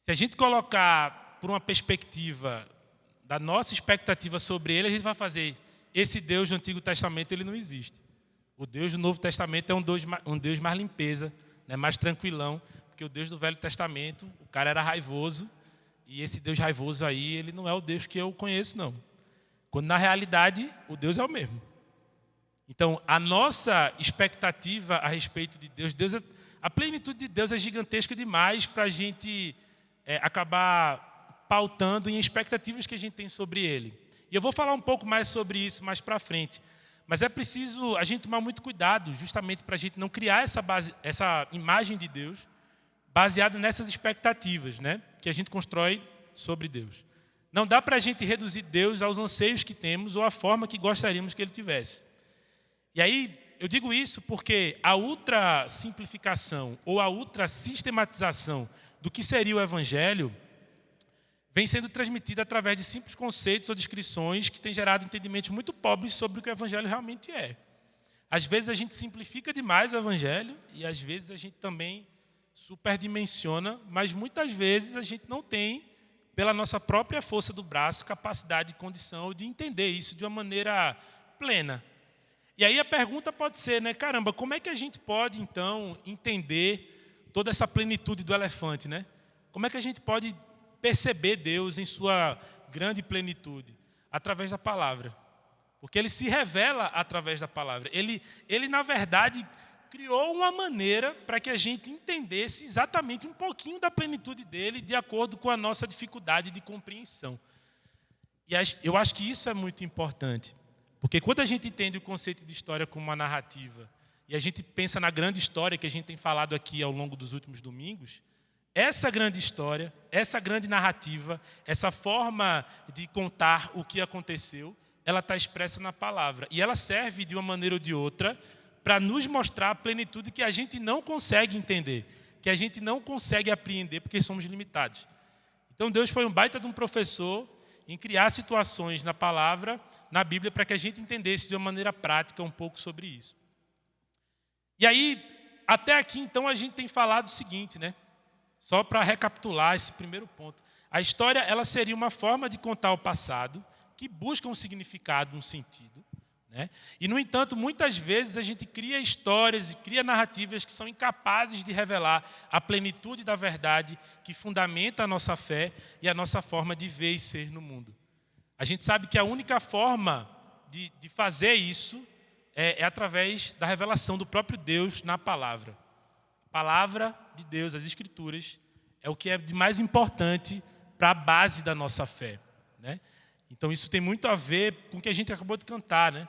Se a gente colocar por uma perspectiva da nossa expectativa sobre ele, a gente vai fazer, esse Deus do Antigo Testamento, ele não existe. O Deus do Novo Testamento é um Deus mais limpeza, né, mais tranquilão, porque o Deus do Velho Testamento, o cara era raivoso, e esse Deus raivoso aí, ele não é o Deus que eu conheço, não. Quando na realidade, o Deus é o mesmo. Então, a nossa expectativa a respeito de Deus, a plenitude de Deus é gigantesca demais para a gente acabar pautando em expectativas que a gente tem sobre Ele. E eu vou falar um pouco mais sobre isso mais para frente. Mas é preciso a gente tomar muito cuidado, justamente para a gente não criar essa imagem de Deus baseada nessas expectativas, né, que a gente constrói sobre Deus. Não dá para a gente reduzir Deus aos anseios que temos ou à forma que gostaríamos que Ele tivesse. E aí, eu digo isso porque a ultra simplificação ou a ultra sistematização do que seria o Evangelho vem sendo transmitida através de simples conceitos ou descrições que têm gerado entendimentos muito pobres sobre o que o Evangelho realmente é. Às vezes a gente simplifica demais o Evangelho e às vezes a gente também superdimensiona, mas muitas vezes a gente não tem, pela nossa própria força do braço, capacidade e condição de entender isso de uma maneira plena. E aí a pergunta pode ser, né, caramba, como é que a gente pode, então, entender toda essa plenitude do elefante, né? Como é que a gente pode perceber Deus em sua grande plenitude? Através da palavra. Porque Ele se revela através da palavra. Ele na verdade, criou uma maneira para que a gente entendesse exatamente um pouquinho da plenitude dEle de acordo com a nossa dificuldade de compreensão. E eu acho que isso é muito importante. Porque quando a gente entende o conceito de história como uma narrativa e a gente pensa na grande história que a gente tem falado aqui ao longo dos últimos domingos, essa grande história, essa grande narrativa, essa forma de contar o que aconteceu, ela está expressa na palavra. E ela serve de uma maneira ou de outra para nos mostrar a plenitude que a gente não consegue entender, que a gente não consegue apreender porque somos limitados. Então Deus foi um baita de um professor em criar situações na palavra, na Bíblia, para que a gente entendesse de uma maneira prática um pouco sobre isso. E aí, até aqui então a gente tem falado o seguinte, né? Só para recapitular esse primeiro ponto. A história, ela seria uma forma de contar o passado que busca um significado, um sentido, né? E, no entanto, muitas vezes a gente cria histórias e cria narrativas que são incapazes de revelar a plenitude da verdade que fundamenta a nossa fé e a nossa forma de ver e ser no mundo. A gente sabe que a única forma de fazer isso é através da revelação do próprio Deus na palavra. A palavra de Deus, as Escrituras, é o que é de mais importante para a base da nossa fé, né? Então, isso tem muito a ver com o que a gente acabou de cantar, né?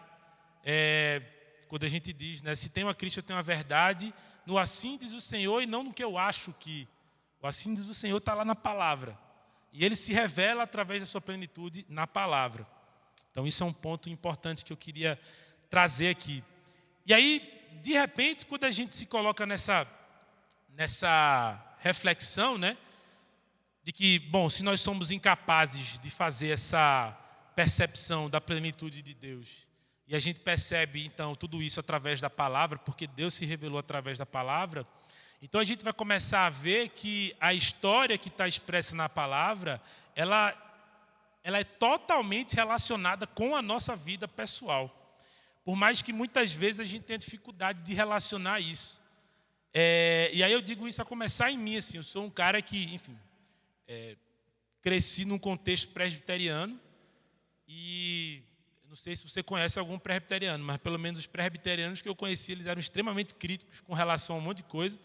Quando a gente diz, né, se tenho a Cristo, eu tenho a verdade, no assim diz o Senhor e não no que eu acho que. O assim diz o Senhor está lá na palavra. E ele se revela através da sua plenitude na palavra. Então, isso é um ponto importante que eu queria trazer aqui. E aí, de repente, quando a gente se coloca nessa reflexão, né, de que, bom, se nós somos incapazes de fazer essa percepção da plenitude de Deus, e a gente percebe, então, tudo isso através da palavra, porque Deus se revelou através da palavra, então a gente vai começar a ver que a história que está expressa na palavra, ela é totalmente relacionada com a nossa vida pessoal. Por mais que muitas vezes a gente tenha dificuldade de relacionar isso. E aí eu digo isso a começar em mim, assim, eu sou um cara que, enfim, cresci num contexto presbiteriano e não sei se você conhece algum presbiteriano, mas pelo menos os presbiterianos que eu conheci, eles eram extremamente críticos com relação a um monte de coisa.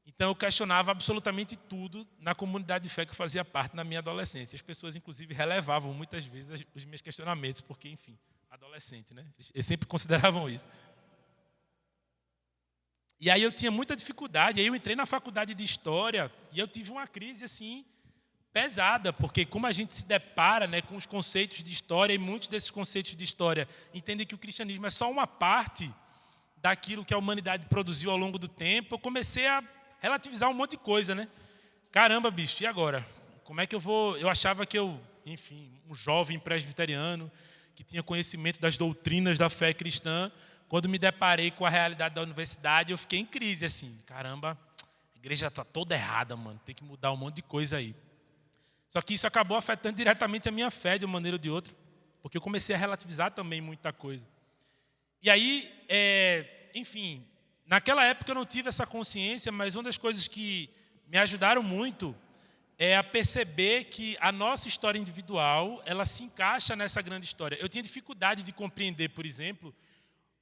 Então eu questionava absolutamente tudo na comunidade de fé que eu fazia parte na minha adolescência. As pessoas, inclusive, relevavam muitas vezes os meus questionamentos, porque, enfim, adolescente, né? Eles sempre consideravam isso. E aí eu tinha muita dificuldade, aí eu entrei na faculdade de História e eu tive uma crise, assim, pesada, porque como a gente se depara, né, com os conceitos de história, e muitos desses conceitos de história entendem que o cristianismo é só uma parte daquilo que a humanidade produziu ao longo do tempo, eu comecei a relativizar um monte de coisa, né? Caramba, bicho, e agora? Como é que eu vou... Eu achava que eu, enfim, um jovem presbiteriano, que tinha conhecimento das doutrinas da fé cristã, quando me deparei com a realidade da universidade, eu fiquei em crise, assim, caramba, a igreja está toda errada, mano, tem que mudar um monte de coisa aí. Só que isso acabou afetando diretamente a minha fé, de uma maneira ou de outra, porque eu comecei a relativizar também muita coisa. E aí, enfim, naquela época eu não tive essa consciência, mas uma das coisas que me ajudaram muito é a perceber que a nossa história individual, ela se encaixa nessa grande história. Eu tinha dificuldade de compreender, por exemplo,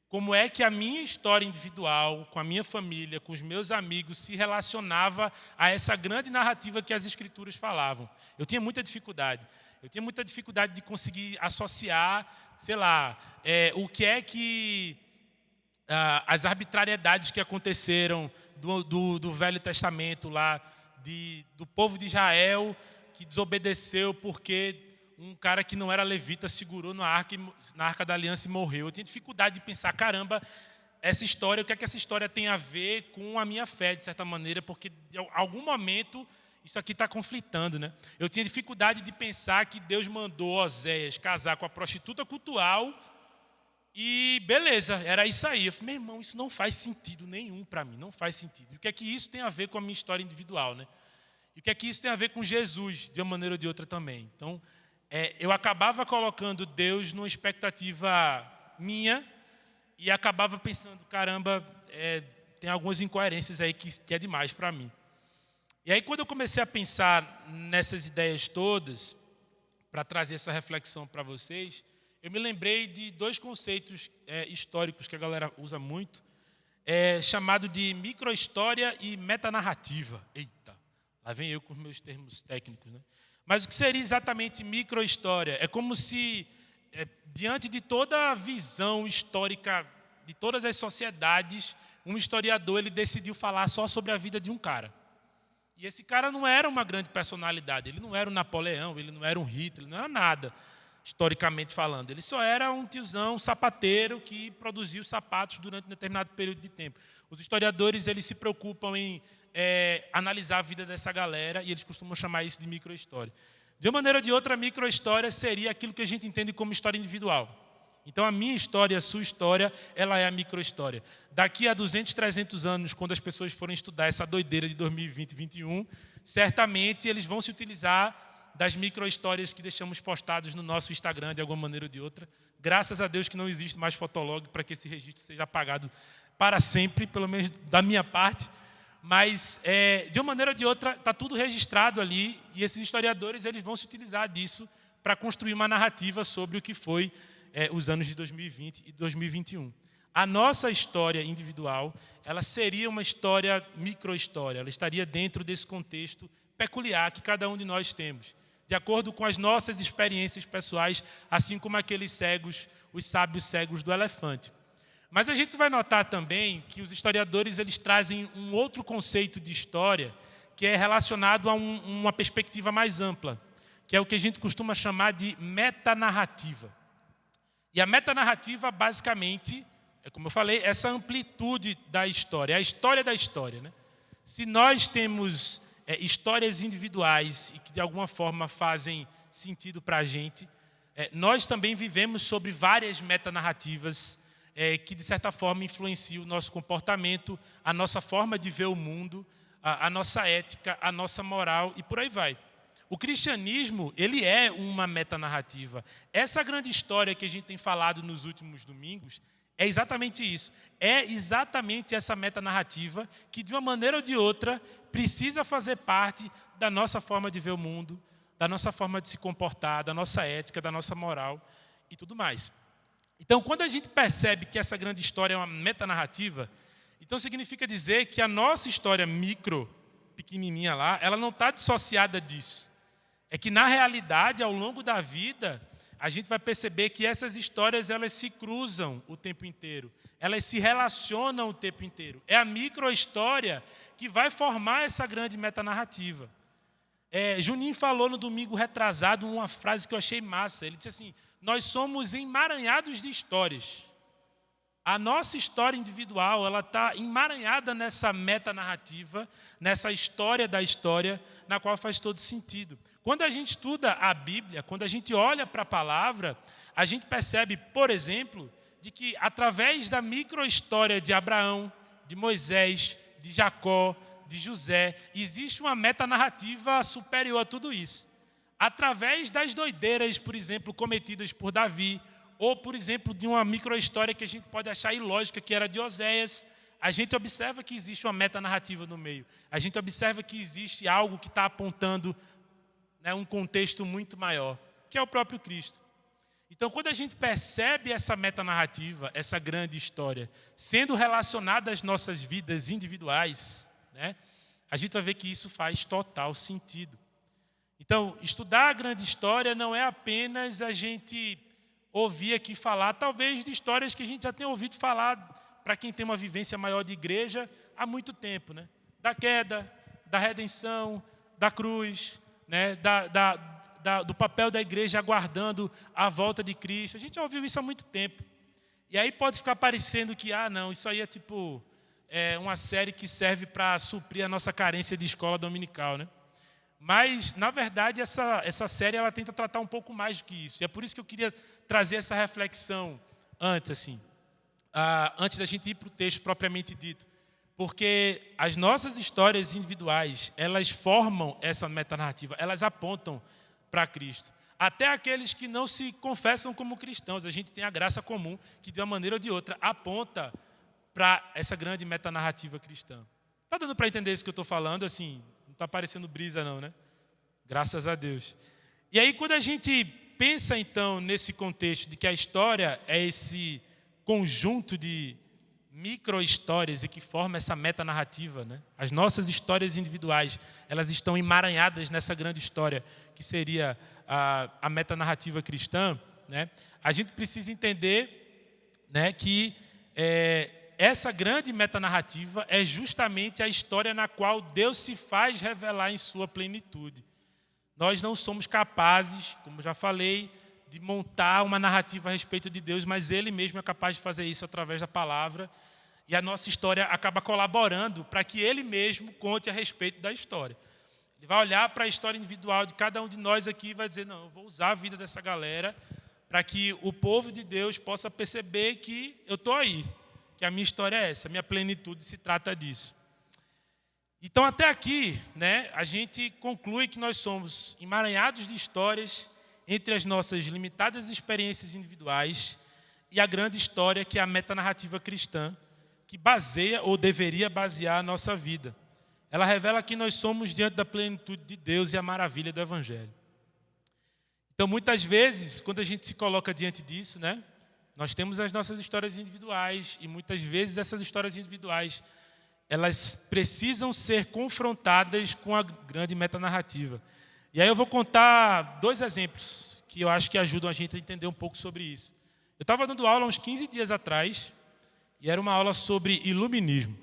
como é que a minha história individual, com a minha família, com os meus amigos, se relacionava a essa grande narrativa que as Escrituras falavam. Eu tinha muita dificuldade. Eu tinha muita dificuldade de conseguir associar, sei lá, o que é que as arbitrariedades que aconteceram do Velho Testamento lá, do povo de Israel que desobedeceu porque um cara que não era levita segurou na arca da aliança e morreu. Eu tinha dificuldade de pensar, caramba, essa história, o que é que essa história tem a ver com a minha fé, de certa maneira, porque em algum momento isso aqui está conflitando, né? Eu tinha dificuldade de pensar que Deus mandou Oséias casar com a prostituta cultural e beleza, era isso aí. Eu falei, meu irmão, isso não faz sentido nenhum para mim, não faz sentido. E o que é que isso tem a ver com a minha história individual, né? E o que é que isso tem a ver com Jesus, de uma maneira ou de outra também. Então, eu acabava colocando Deus numa expectativa minha e acabava pensando, caramba, tem algumas incoerências aí que é demais para mim. E aí, quando eu comecei a pensar nessas ideias todas, para trazer essa reflexão para vocês, eu me lembrei de dois conceitos históricos que a galera usa muito, chamado de microhistória e metanarrativa. Eita, lá vem eu com os meus termos técnicos, né? Mas o que seria exatamente microhistória? É como se, diante de toda a visão histórica de todas as sociedades, um historiador ele decidiu falar só sobre a vida de um cara. E esse cara não era uma grande personalidade, ele não era um Napoleão, ele não era um Hitler, ele não era nada. historicamente falando. Ele só era um tiozão, um sapateiro que produzia os sapatos durante um determinado período de tempo. Os historiadores eles se preocupam em analisar a vida dessa galera e eles costumam chamar isso de microhistória. De uma maneira ou de outra, a microhistória seria aquilo que a gente entende como história individual. Então, a minha história, a sua história, ela é a microhistória. Daqui a 200, 300 anos, quando as pessoas forem estudar essa doideira de 2020 e 2021, certamente eles vão se utilizar das microhistórias que deixamos postados no nosso Instagram, de alguma maneira ou de outra. Graças a Deus que não existe mais Fotolog para que esse registro seja apagado para sempre, pelo menos da minha parte. Mas, de uma maneira ou de outra, está tudo registrado ali e esses historiadores eles vão se utilizar disso para construir uma narrativa sobre o que foi os anos de 2020 e 2021. A nossa história individual, ela seria uma história microhistória, ela estaria dentro desse contexto peculiar que cada um de nós temos, de acordo com as nossas experiências pessoais, assim como aqueles cegos, os sábios cegos do elefante. Mas a gente vai notar também que os historiadores eles trazem um outro conceito de história que é relacionado a uma perspectiva mais ampla, que é o que a gente costuma chamar de metanarrativa. E a metanarrativa, basicamente, como eu falei, essa amplitude da história, é a história da história, né? Se nós temos histórias individuais e que, de alguma forma, fazem sentido para a gente, nós também vivemos sobre várias metanarrativas que, de certa forma, influenciam o nosso comportamento, a nossa forma de ver o mundo, a nossa ética, a nossa moral e por aí vai. O cristianismo, ele é uma metanarrativa. Essa grande história que a gente tem falado nos últimos domingos é exatamente isso. É exatamente essa metanarrativa que, de uma maneira ou de outra, precisa fazer parte da nossa forma de ver o mundo, da nossa forma de se comportar, da nossa ética, da nossa moral e tudo mais. Então, quando a gente percebe que essa grande história é uma metanarrativa, então significa dizer que a nossa história micro, pequenininha lá, ela não está dissociada disso. É que, na realidade, ao longo da vida, a gente vai perceber que essas histórias elas se cruzam o tempo inteiro. Elas se relacionam o tempo inteiro. É a microhistória que vai formar essa grande metanarrativa. Juninho falou no domingo retrasado uma frase que eu achei massa. Ele disse assim, nós somos emaranhados de histórias. A nossa história individual ela está emaranhada nessa metanarrativa, nessa história da história, na qual faz todo sentido. Quando a gente estuda a Bíblia, quando a gente olha para a palavra, a gente percebe, por exemplo, de que através da microhistória de Abraão, de Moisés, de Jacó, de José, existe uma metanarrativa superior a tudo isso. Através das doideiras, por exemplo, cometidas por Davi, ou, por exemplo, de uma microhistória que a gente pode achar ilógica, que era de Oséias, a gente observa que existe uma metanarrativa no meio. A gente observa que existe algo que está apontando um contexto muito maior, que é o próprio Cristo. Então, quando a gente percebe essa metanarrativa, essa grande história, sendo relacionada às nossas vidas individuais, a gente vai ver que isso faz total sentido. Então, estudar a grande história não é apenas a gente ouvir aqui falar, talvez de histórias que a gente já tenha ouvido falar, para quem tem uma vivência maior de igreja, há muito tempo. Da queda, da redenção, da cruz, do papel da igreja aguardando a volta de Cristo. A gente já ouviu isso há muito tempo. E aí pode ficar parecendo que, não, isso aí é tipo uma série que serve para suprir a nossa carência de escola dominical, Mas, na verdade, essa série ela tenta tratar um pouco mais do que isso. E é por isso que eu queria trazer essa reflexão antes da gente ir para o texto propriamente dito. Porque as nossas histórias individuais, elas formam essa metanarrativa, elas apontam para Cristo. Até aqueles que não se confessam como cristãos, a gente tem a graça comum que, de uma maneira ou de outra, aponta para essa grande metanarrativa cristã. Está dando para entender isso que eu estou falando? Assim, não está parecendo brisa não, Graças a Deus. E aí, quando a gente pensa, então, nesse contexto de que a história é esse conjunto de micro-histórias e que forma essa metanarrativa, As nossas histórias individuais, elas estão emaranhadas nessa grande história que seria a metanarrativa cristã, A gente precisa entender, que essa grande metanarrativa é justamente a história na qual Deus se faz revelar em sua plenitude. Nós não somos capazes, como já falei, de montar uma narrativa a respeito de Deus, mas Ele mesmo é capaz de fazer isso através da palavra. E a nossa história acaba colaborando para que Ele mesmo conte a respeito da história. Ele vai olhar para a história individual de cada um de nós aqui e vai dizer, não, eu vou usar a vida dessa galera para que o povo de Deus possa perceber que eu estou aí, que a minha história é essa, a minha plenitude se trata disso. Então, até aqui, né, a gente conclui que nós somos emaranhados de histórias entre as nossas limitadas experiências individuais e a grande história que é a metanarrativa cristã, que baseia ou deveria basear a nossa vida. Ela revela que nós somos diante da plenitude de Deus e a maravilha do Evangelho. Então, muitas vezes, quando a gente se coloca diante disso, né, nós temos as nossas histórias individuais e muitas vezes essas histórias individuais elas precisam ser confrontadas com a grande metanarrativa. E aí eu vou contar 2 exemplos que eu acho que ajudam a gente a entender um pouco sobre isso. Eu estava dando aula uns 15 dias atrás e era uma aula sobre iluminismo.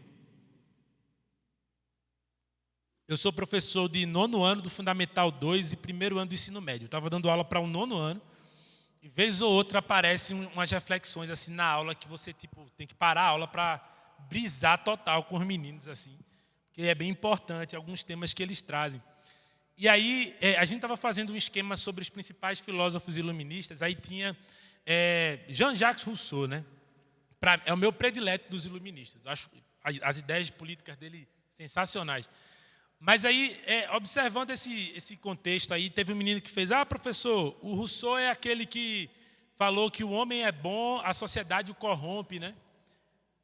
Eu sou professor de 9º ano do Fundamental 2 e 1º ano do ensino médio. Eu estava dando aula para o 9º ano e vez ou outra aparecem umas reflexões assim na aula que você tem que parar a aula para brisar total com os meninos, assim, porque é bem importante alguns temas que eles trazem. E aí, a gente estava fazendo um esquema sobre os principais filósofos iluministas, aí tinha Jean-Jacques Rousseau, né? É o meu predileto dos iluministas, acho as ideias políticas dele sensacionais. Mas aí, observando esse contexto aí, teve um menino que fez, professor, o Rousseau é aquele que falou que o homem é bom, a sociedade o corrompe, né?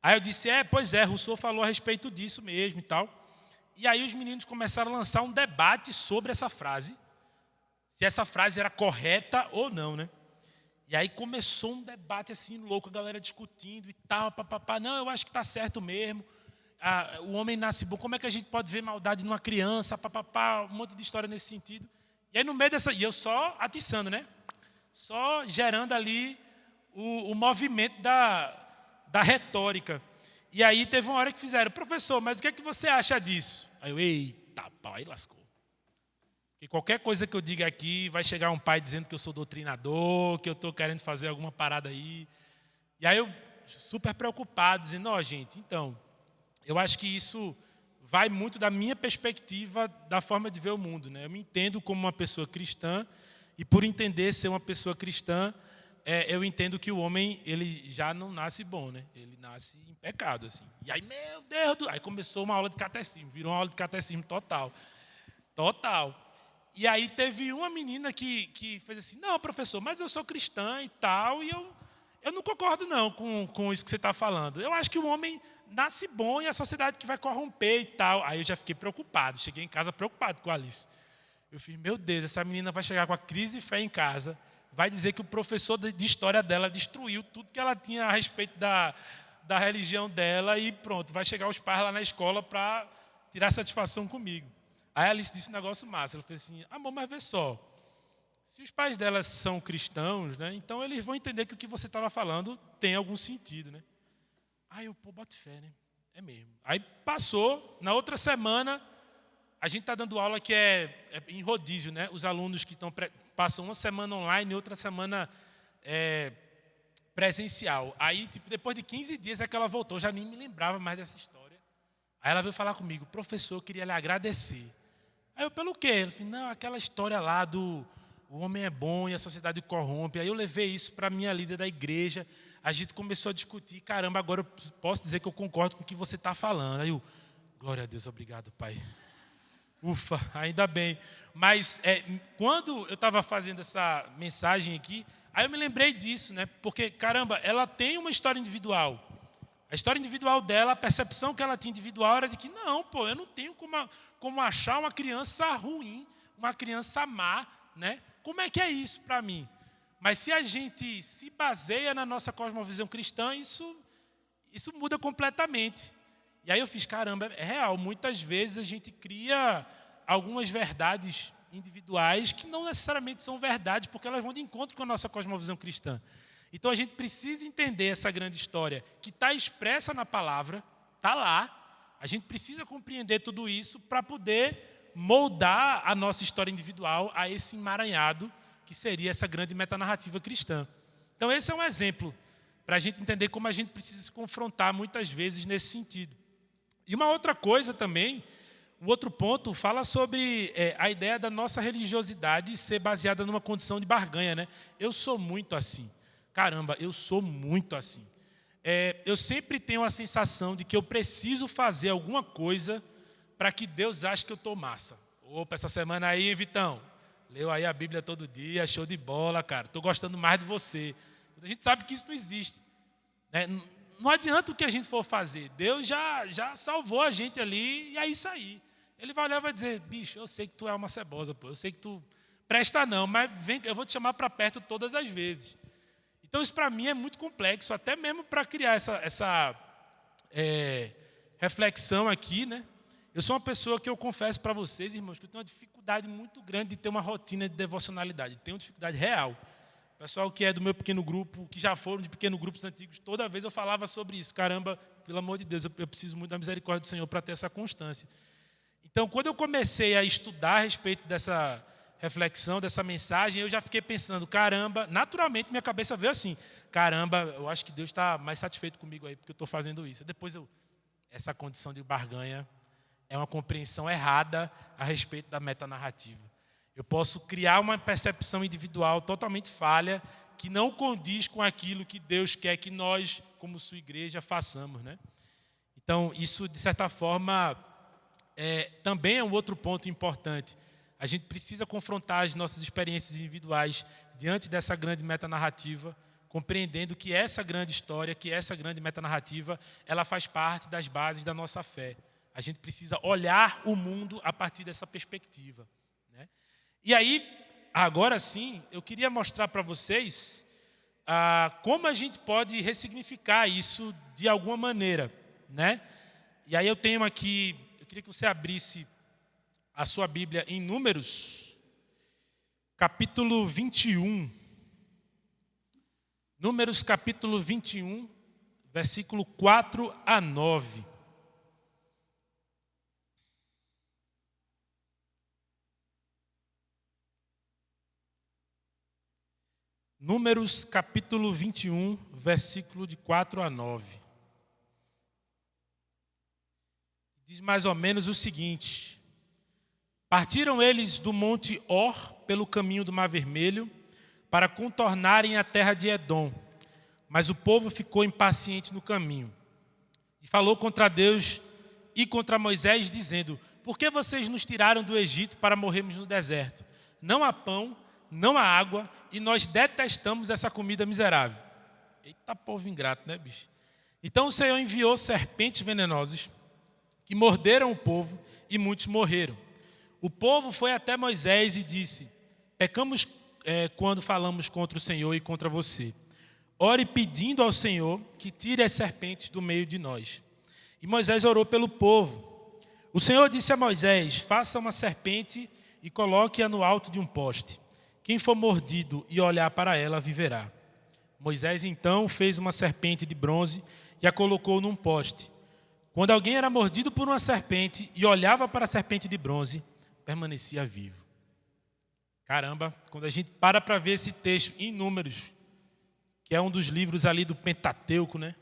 Aí eu disse, pois é, Rousseau falou a respeito disso mesmo e tal. E aí os meninos começaram a lançar um debate sobre essa frase, se essa frase era correta ou não, né? E aí começou um debate assim louco, a galera discutindo e tal, papapá. Não, eu acho que está certo mesmo. O homem nasce bom, como é que a gente pode ver maldade numa criança, papapá, um monte de história nesse sentido. E aí no meio dessa, e eu só atiçando, né? Só gerando ali o movimento da retórica. E aí teve uma hora que fizeram, professor, mas o que é que você acha disso? Aí eu, eita, pau, aí lascou. Porque qualquer coisa que eu diga aqui, vai chegar um pai dizendo que eu sou doutrinador, que eu estou querendo fazer alguma parada aí. E aí eu, super preocupado, dizendo, gente, então, eu acho que isso vai muito da minha perspectiva, da forma de ver o mundo, né? Eu me entendo como uma pessoa cristã, e por entender ser uma pessoa cristã, eu entendo que o homem ele já não nasce bom, né? Ele nasce em pecado, assim. E aí, meu Deus, aí começou uma aula de catecismo, virou uma aula de catecismo total. E aí teve uma menina que fez assim, não, professor, mas eu sou cristã e tal, e eu não concordo não com isso que você está falando. Eu acho que o homem nasce bom e a sociedade que vai corromper e tal. Aí eu já fiquei preocupado, cheguei em casa preocupado com a Alice. Eu fiz, meu Deus, essa menina vai chegar com a crise de fé em casa, vai dizer que o professor de história dela destruiu tudo que ela tinha a respeito da religião dela e pronto, vai chegar os pais lá na escola para tirar satisfação comigo. Aí a Alice disse um negócio massa, ela fez assim, amor, mas vê só, se os pais dela são cristãos, né, então eles vão entender que o que você estava falando tem algum sentido, né? Aí eu, boto fé, né? É mesmo. Aí passou, na outra semana, a gente está dando aula que é em rodízio, né? Os alunos que passam uma semana online e outra semana presencial. Aí, depois de 15 dias é que ela voltou, já nem me lembrava mais dessa história. Aí ela veio falar comigo, professor, eu queria lhe agradecer. Aí eu, pelo quê? Ela falou, não, aquela história lá do o homem é bom e a sociedade o corrompe. Aí eu levei isso para a minha líder da igreja, a gente começou a discutir, caramba, agora eu posso dizer que eu concordo com o que você está falando. Aí eu, glória a Deus, obrigado, pai. Ufa, ainda bem. Mas quando eu estava fazendo essa mensagem aqui, aí eu me lembrei disso, né? Porque, caramba, ela tem uma história individual. A história individual dela, a percepção que ela tinha individual era de que, não, eu não tenho como achar uma criança ruim, uma criança má, né? Como é que é isso para mim? Mas se a gente se baseia na nossa cosmovisão cristã, isso muda completamente. E aí eu fiz, caramba, é real. Muitas vezes a gente cria algumas verdades individuais que não necessariamente são verdades, porque elas vão de encontro com a nossa cosmovisão cristã. Então a gente precisa entender essa grande história que está expressa na palavra, está lá. A gente precisa compreender tudo isso para poder moldar a nossa história individual a esse emaranhado que que seria essa grande metanarrativa cristã. Então esse é um exemplo para a gente entender como a gente precisa se confrontar muitas vezes nesse sentido. E uma outra coisa também, um outro ponto, fala sobre a ideia da nossa religiosidade ser baseada numa condição de barganha, né? Eu sou muito assim. Caramba, eu sou muito assim. Eu sempre tenho a sensação de que eu preciso fazer alguma coisa para que Deus ache que eu estou massa. Opa, essa semana aí, hein, Vitão? Leu aí a Bíblia todo dia, show de bola, cara. Estou gostando mais de você. A gente sabe que isso não existe, né? Não adianta o que a gente for fazer. Deus já salvou a gente ali e é isso aí. Ele vai olhar e vai dizer, bicho, eu sei que tu é uma cebosa, pô. Eu sei que tu presta não, mas vem, eu vou te chamar para perto todas as vezes. Então isso para mim é muito complexo, até mesmo para criar essa reflexão aqui, né? Eu sou uma pessoa que eu confesso para vocês, irmãos, que eu tenho uma dificuldade muito grande de ter uma rotina de devocionalidade. Tenho uma dificuldade real. O pessoal que é do meu pequeno grupo, que já foram de pequenos grupos antigos, toda vez eu falava sobre isso. Caramba, pelo amor de Deus, eu preciso muito da misericórdia do Senhor para ter essa constância. Então, quando eu comecei a estudar a respeito dessa reflexão, dessa mensagem, eu já fiquei pensando, caramba, naturalmente minha cabeça veio assim, caramba, eu acho que Deus está mais satisfeito comigo aí porque eu estou fazendo isso. Depois, essa condição de barganha é uma compreensão errada a respeito da metanarrativa. Eu posso criar uma percepção individual totalmente falha que não condiz com aquilo que Deus quer que nós, como sua igreja, façamos, né? Então, isso, de certa forma, também é um outro ponto importante. A gente precisa confrontar as nossas experiências individuais diante dessa grande metanarrativa, compreendendo que essa grande história, que essa grande metanarrativa, ela faz parte das bases da nossa fé. A gente precisa olhar o mundo a partir dessa perspectiva, né? E aí, agora sim, eu queria mostrar para vocês como a gente pode ressignificar isso de alguma maneira, né? E aí eu tenho aqui, eu queria que você abrisse a sua Bíblia em Números, capítulo 21. Números, capítulo 21, versículo 4 a 9. Números, capítulo 21, versículo de 4 a 9. Diz mais ou menos o seguinte: partiram eles do monte Or pelo caminho do Mar Vermelho para contornarem a terra de Edom. Mas o povo ficou impaciente no caminho e falou contra Deus e contra Moisés, dizendo: por que vocês nos tiraram do Egito para morrermos no deserto? Não há pão, não há água, e nós detestamos essa comida miserável. Eita, povo ingrato, né, bicho? Então o Senhor enviou serpentes venenosas que morderam o povo e muitos morreram. O povo foi até Moisés e disse: pecamos quando falamos contra o Senhor e contra você. Ore pedindo ao Senhor que tire as serpentes do meio de nós. E Moisés orou pelo povo. O Senhor disse a Moisés: faça uma serpente e coloque-a no alto de um poste. Quem for mordido e olhar para ela, viverá. Moisés então fez uma serpente de bronze e a colocou num poste. Quando alguém era mordido por uma serpente e olhava para a serpente de bronze, permanecia vivo. Caramba, quando a gente para ver esse texto em Números, que é um dos livros ali do Pentateuco, né?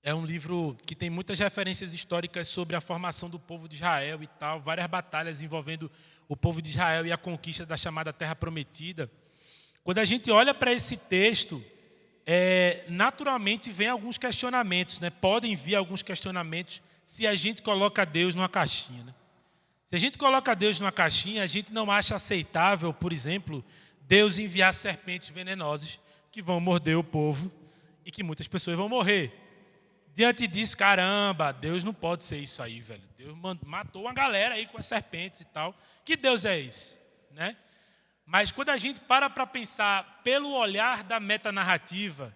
É um livro que tem muitas referências históricas sobre a formação do povo de Israel e tal, várias batalhas envolvendo o povo de Israel e a conquista da chamada Terra Prometida. Quando a gente olha para esse texto, naturalmente vem alguns questionamentos, né? Podem vir alguns questionamentos se a gente coloca Deus numa caixinha, né? Se a gente coloca Deus numa caixinha, a gente não acha aceitável, por exemplo, Deus enviar serpentes venenosas que vão morder o povo e que muitas pessoas vão morrer. Diante disso, caramba, Deus não pode ser isso aí, velho. Deus matou uma galera aí com as serpentes e tal. Que Deus é esse, né? Mas quando a gente para pensar pelo olhar da metanarrativa,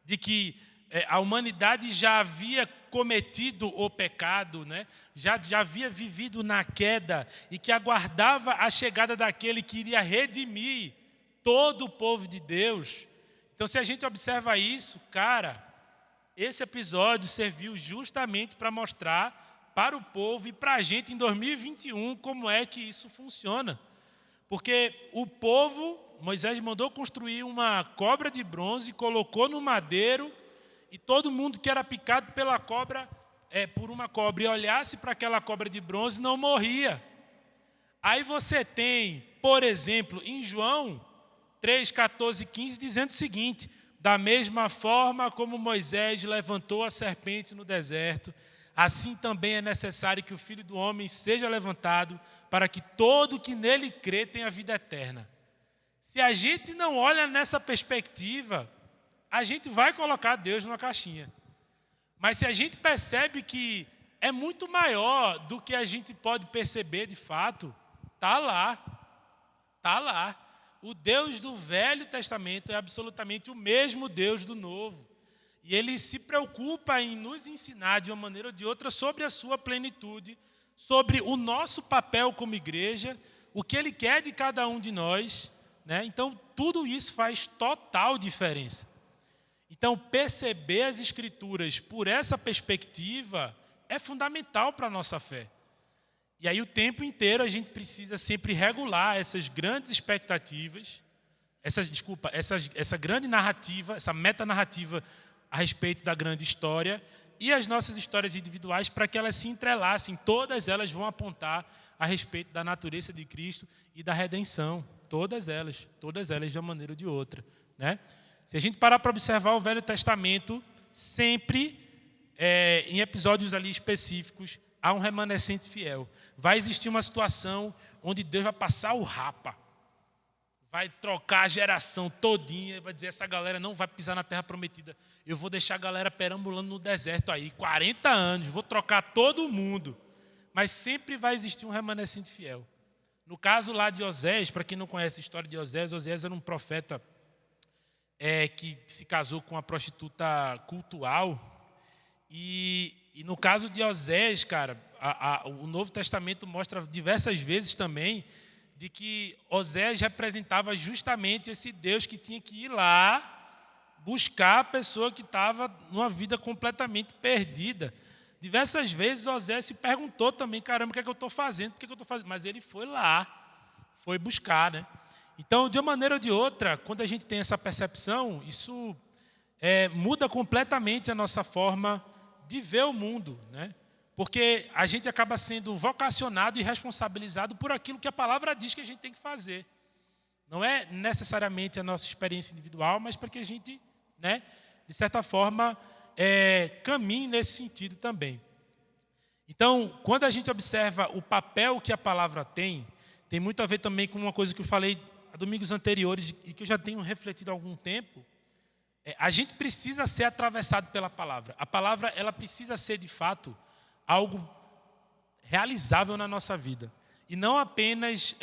de que a humanidade já havia cometido o pecado, né? já havia vivido na queda e que aguardava a chegada daquele que iria redimir todo o povo de Deus. Então, se a gente observa isso, cara, esse episódio serviu justamente para mostrar para o povo e para a gente em 2021 como é que isso funciona. Porque o povo, Moisés mandou construir uma cobra de bronze, colocou no madeiro, e todo mundo que era picado pela cobra, por uma cobra, e olhasse para aquela cobra de bronze, não morria. Aí você tem, por exemplo, em João 3, 14 e 15, dizendo o seguinte: da mesma forma como Moisés levantou a serpente no deserto, assim também é necessário que o Filho do Homem seja levantado, para que todo que nele crê tenha vida eterna. Se a gente não olha nessa perspectiva, a gente vai colocar Deus numa caixinha. Mas se a gente percebe que é muito maior do que a gente pode perceber de fato, está lá. Está lá. O Deus do Velho Testamento é absolutamente o mesmo Deus do Novo. E Ele se preocupa em nos ensinar de uma maneira ou de outra sobre a sua plenitude, sobre o nosso papel como igreja, o que Ele quer de cada um de nós, né? Então, tudo isso faz total diferença. Então, perceber as Escrituras por essa perspectiva é fundamental para a nossa fé. E aí, o tempo inteiro, a gente precisa sempre regular essas grandes expectativas, essa grande narrativa, essa metanarrativa a respeito da grande história, e as nossas histórias individuais, para que elas se entrelacem. Todas elas vão apontar a respeito da natureza de Cristo e da redenção. Todas elas de uma maneira ou de outra, né? Se a gente parar para observar o Velho Testamento, sempre, em episódios ali específicos, há um remanescente fiel. Vai existir uma situação onde Deus vai passar o rapa, vai trocar a geração todinha, vai dizer: essa galera não vai pisar na terra prometida, eu vou deixar a galera perambulando no deserto aí, 40 anos, vou trocar todo mundo. Mas sempre vai existir um remanescente fiel. No caso lá de Osés, para quem não conhece a história de Osés, Osés era um profeta que se casou com uma prostituta cultual. E no caso de Osés, cara, o Novo Testamento mostra diversas vezes também de que Osés representava justamente esse Deus que tinha que ir lá buscar a pessoa que estava numa vida completamente perdida. Diversas vezes Osés se perguntou também: caramba, o que é que eu estou fazendo? Por que eu estou fazendo? Mas ele foi lá, foi buscar, né? Então, de uma maneira ou de outra, quando a gente tem essa percepção, isso muda completamente a nossa forma de ver o mundo, né? Porque a gente acaba sendo vocacionado e responsabilizado por aquilo que a palavra diz que a gente tem que fazer. Não é necessariamente a nossa experiência individual, mas para que a gente, né, de certa forma, caminhe nesse sentido também. Então, quando a gente observa o papel que a palavra tem muito a ver também com uma coisa que eu falei há domingos anteriores e que eu já tenho refletido há algum tempo. A gente precisa ser atravessado pela palavra. A palavra, ela precisa ser, de fato, algo realizável na nossa vida. E não apenas,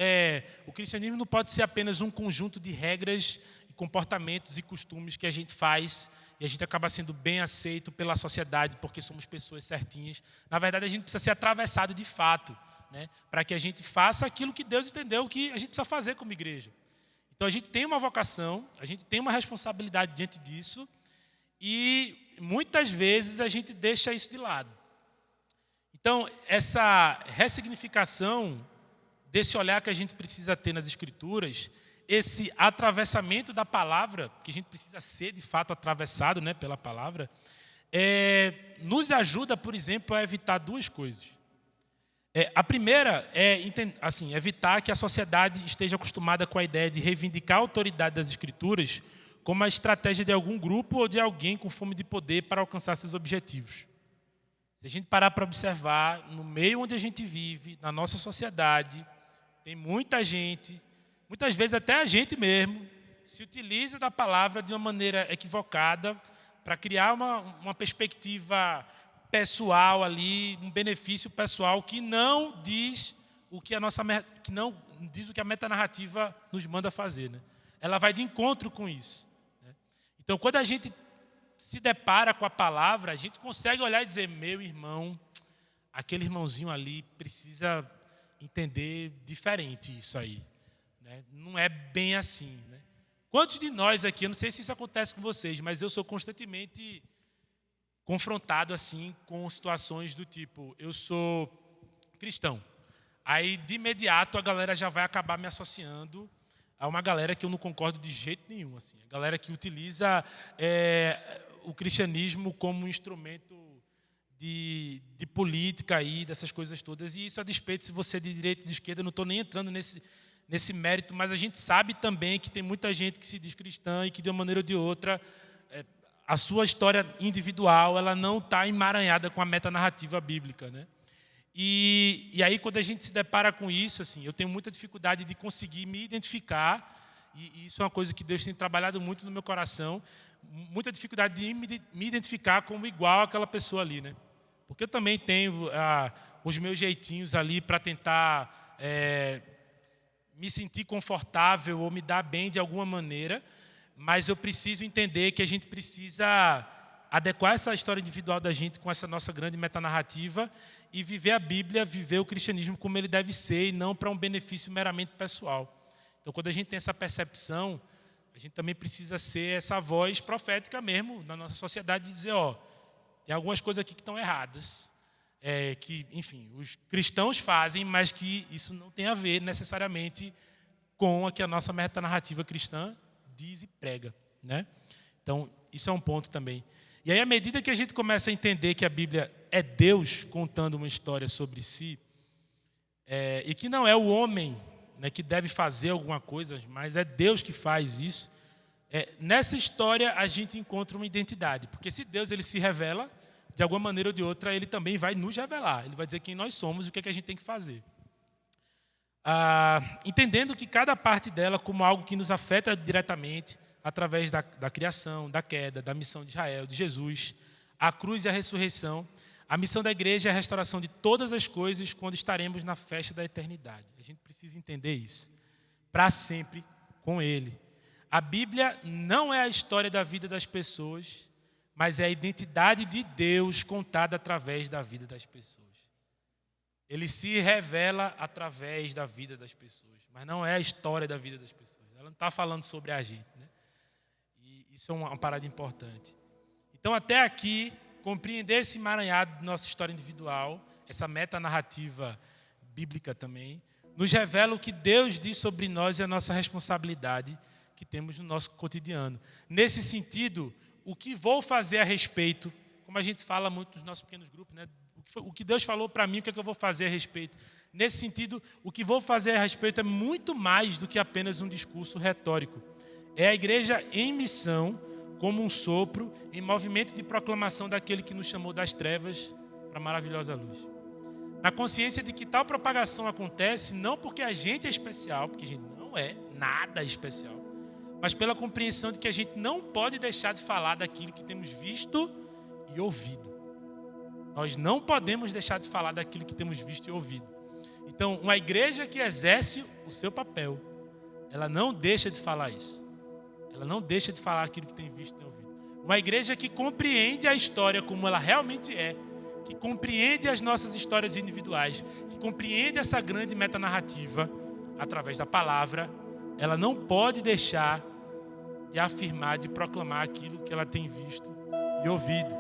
o cristianismo não pode ser apenas um conjunto de regras, comportamentos e costumes que a gente faz e a gente acaba sendo bem aceito pela sociedade porque somos pessoas certinhas. Na verdade, a gente precisa ser atravessado de fato, né, para que a gente faça aquilo que Deus entendeu que a gente precisa fazer como igreja. Então, a gente tem uma vocação, a gente tem uma responsabilidade diante disso e muitas vezes a gente deixa isso de lado. Então, essa ressignificação desse olhar que a gente precisa ter nas Escrituras, esse atravessamento da palavra, que a gente precisa ser, de fato, atravessado, né, pela palavra, nos ajuda, por exemplo, a evitar duas coisas. A primeira é evitar que a sociedade esteja acostumada com a ideia de reivindicar a autoridade das Escrituras como a estratégia de algum grupo ou de alguém com fome de poder para alcançar seus objetivos. Se a gente parar para observar, no meio onde a gente vive, na nossa sociedade, tem muita gente, muitas vezes até a gente mesmo, se utiliza da palavra de uma maneira equivocada para criar uma perspectiva pessoal ali, um benefício pessoal que não diz o que a metanarrativa nos manda fazer, né? Ela vai de encontro com isso, né? Então, quando a gente se depara com a palavra, a gente consegue olhar e dizer: meu irmão, aquele irmãozinho ali precisa entender diferente isso aí, né? Não é bem assim, né? Quantos de nós aqui, eu não sei se isso acontece com vocês, mas eu sou constantemente confrontado assim com situações do tipo: eu sou cristão, aí de imediato a galera já vai acabar me associando a uma galera que eu não concordo de jeito nenhum. Assim. A galera que utiliza o cristianismo como um instrumento de política, aí, dessas coisas todas. E isso a despeito se você é de direita ou de esquerda, eu não estou nem entrando nesse mérito, mas a gente sabe também que tem muita gente que se diz cristã e que, de uma maneira ou de outra, a sua história individual ela não está emaranhada com a metanarrativa bíblica, né? E aí, quando a gente se depara com isso, assim, eu tenho muita dificuldade de conseguir me identificar, e isso é uma coisa que Deus tem trabalhado muito no meu coração, muita dificuldade de me identificar como igual àquela pessoa ali, né? Porque eu também tenho os meus jeitinhos ali para tentar me sentir confortável ou me dar bem de alguma maneira, mas eu preciso entender que a gente precisa adequar essa história individual da gente com essa nossa grande metanarrativa e viver a Bíblia, viver o cristianismo como ele deve ser e não para um benefício meramente pessoal. Então, quando a gente tem essa percepção, a gente também precisa ser essa voz profética mesmo na nossa sociedade de dizer, tem algumas coisas aqui que estão erradas, que, enfim, os cristãos fazem, mas que isso não tem a ver necessariamente com o que a nossa metanarrativa cristã diz e prega, né? Então, isso é um ponto também. E aí, à medida que a gente começa a entender que a Bíblia é Deus contando uma história sobre si, e que não é o homem, né, que deve fazer alguma coisa, mas é Deus que faz isso, nessa história a gente encontra uma identidade. Porque se Deus ele se revela, de alguma maneira ou de outra, ele também vai nos revelar. Ele vai dizer quem nós somos e o que a gente tem que fazer. Entendendo que cada parte dela como algo que nos afeta diretamente, através da criação, da queda, da missão de Israel, de Jesus, a cruz e a ressurreição. A missão da igreja é a restauração de todas as coisas quando estaremos na festa da eternidade. A gente precisa entender isso. Para sempre com Ele. A Bíblia não é a história da vida das pessoas, mas é a identidade de Deus contada através da vida das pessoas. Ele se revela através da vida das pessoas, mas não é a história da vida das pessoas. Ela não está falando sobre a gente, né? Isso é uma parada importante. Então, até aqui, compreender esse emaranhado de nossa história individual, essa metanarrativa bíblica também, nos revela o que Deus diz sobre nós e a nossa responsabilidade que temos no nosso cotidiano. Nesse sentido, o que vou fazer a respeito, como a gente fala muito nos nossos pequenos grupos, né? O que Deus falou para mim, o que é que eu vou fazer a respeito? Nesse sentido, o que vou fazer a respeito é muito mais do que apenas um discurso retórico. É a igreja em missão, como um sopro, em movimento de proclamação daquele que nos chamou das trevas para a maravilhosa luz. Na consciência de que tal propagação acontece não porque a gente é especial, porque a gente não é nada especial, mas pela compreensão de que a gente não pode deixar de falar daquilo que temos visto e ouvido. Nós não podemos deixar de falar daquilo que temos visto e ouvido. Então, uma igreja que exerce o seu papel, ela não deixa de falar isso. Ela não deixa de falar aquilo que tem visto e tem ouvido. Uma igreja que compreende a história como ela realmente é, que compreende as nossas histórias individuais, que compreende essa grande metanarrativa através da palavra, ela não pode deixar de afirmar, de proclamar aquilo que ela tem visto e ouvido.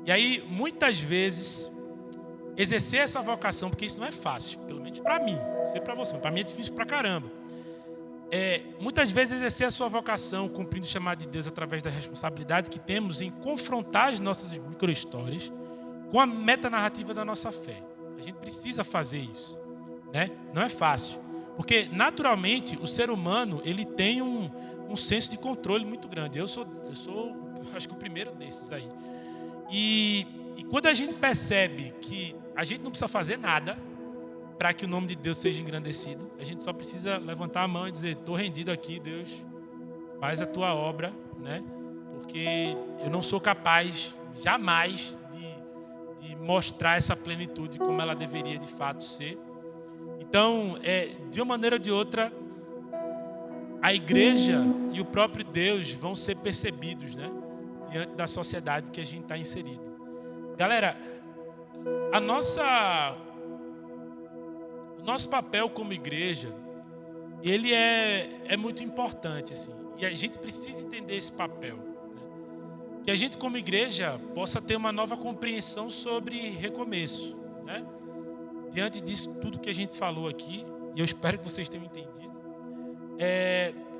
E aí, muitas vezes, exercer essa vocação, porque isso não é fácil, pelo menos para mim, não sei para você, para mim é difícil pra caramba. Muitas vezes exercer a sua vocação, cumprindo o chamado de Deus através da responsabilidade que temos em confrontar as nossas micro-histórias com a metanarrativa da nossa fé. A gente precisa fazer isso, né? Não é fácil, porque naturalmente o ser humano ele tem um senso de controle muito grande. Eu sou acho que o primeiro desses aí. E quando a gente percebe que a gente não precisa fazer nada para que o nome de Deus seja engrandecido, a gente só precisa levantar a mão e dizer: estou rendido aqui, Deus, faz a tua obra, né? Porque eu não sou capaz jamais de mostrar essa plenitude como ela deveria de fato ser. Então, de uma maneira ou de outra, a igreja e o próprio Deus vão ser percebidos, né, diante da sociedade que a gente está inserido. Galera, o nosso papel como igreja, ele é muito importante, assim, e a gente precisa entender esse papel, né? Que a gente como igreja possa ter uma nova compreensão sobre recomeço, né? diante disso tudo que a gente falou aqui, e eu espero que vocês tenham entendido,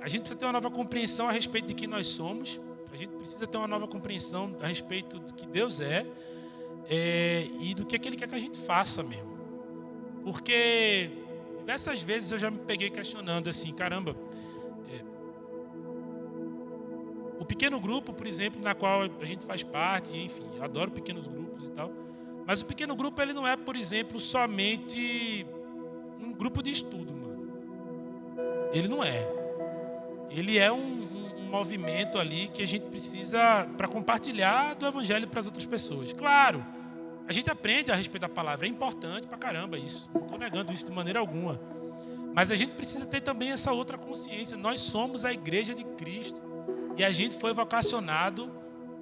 a gente precisa ter uma nova compreensão a respeito de quem nós somos, a gente precisa ter uma nova compreensão a respeito do que Deus é, e do que Ele quer que a gente faça mesmo. Porque diversas vezes eu já me peguei questionando assim, caramba, o pequeno grupo, por exemplo, na qual a gente faz parte, enfim, eu adoro pequenos grupos e tal, mas o pequeno grupo ele não é, por exemplo, somente um grupo de estudo, mano. Ele não é. Ele é um movimento ali que a gente precisa para compartilhar do evangelho para as outras pessoas. Claro, a gente aprende a respeito da palavra, é importante pra caramba isso. Não estou negando isso de maneira alguma. Mas a gente precisa ter também essa outra consciência. Nós somos a igreja de Cristo. E a gente foi vocacionado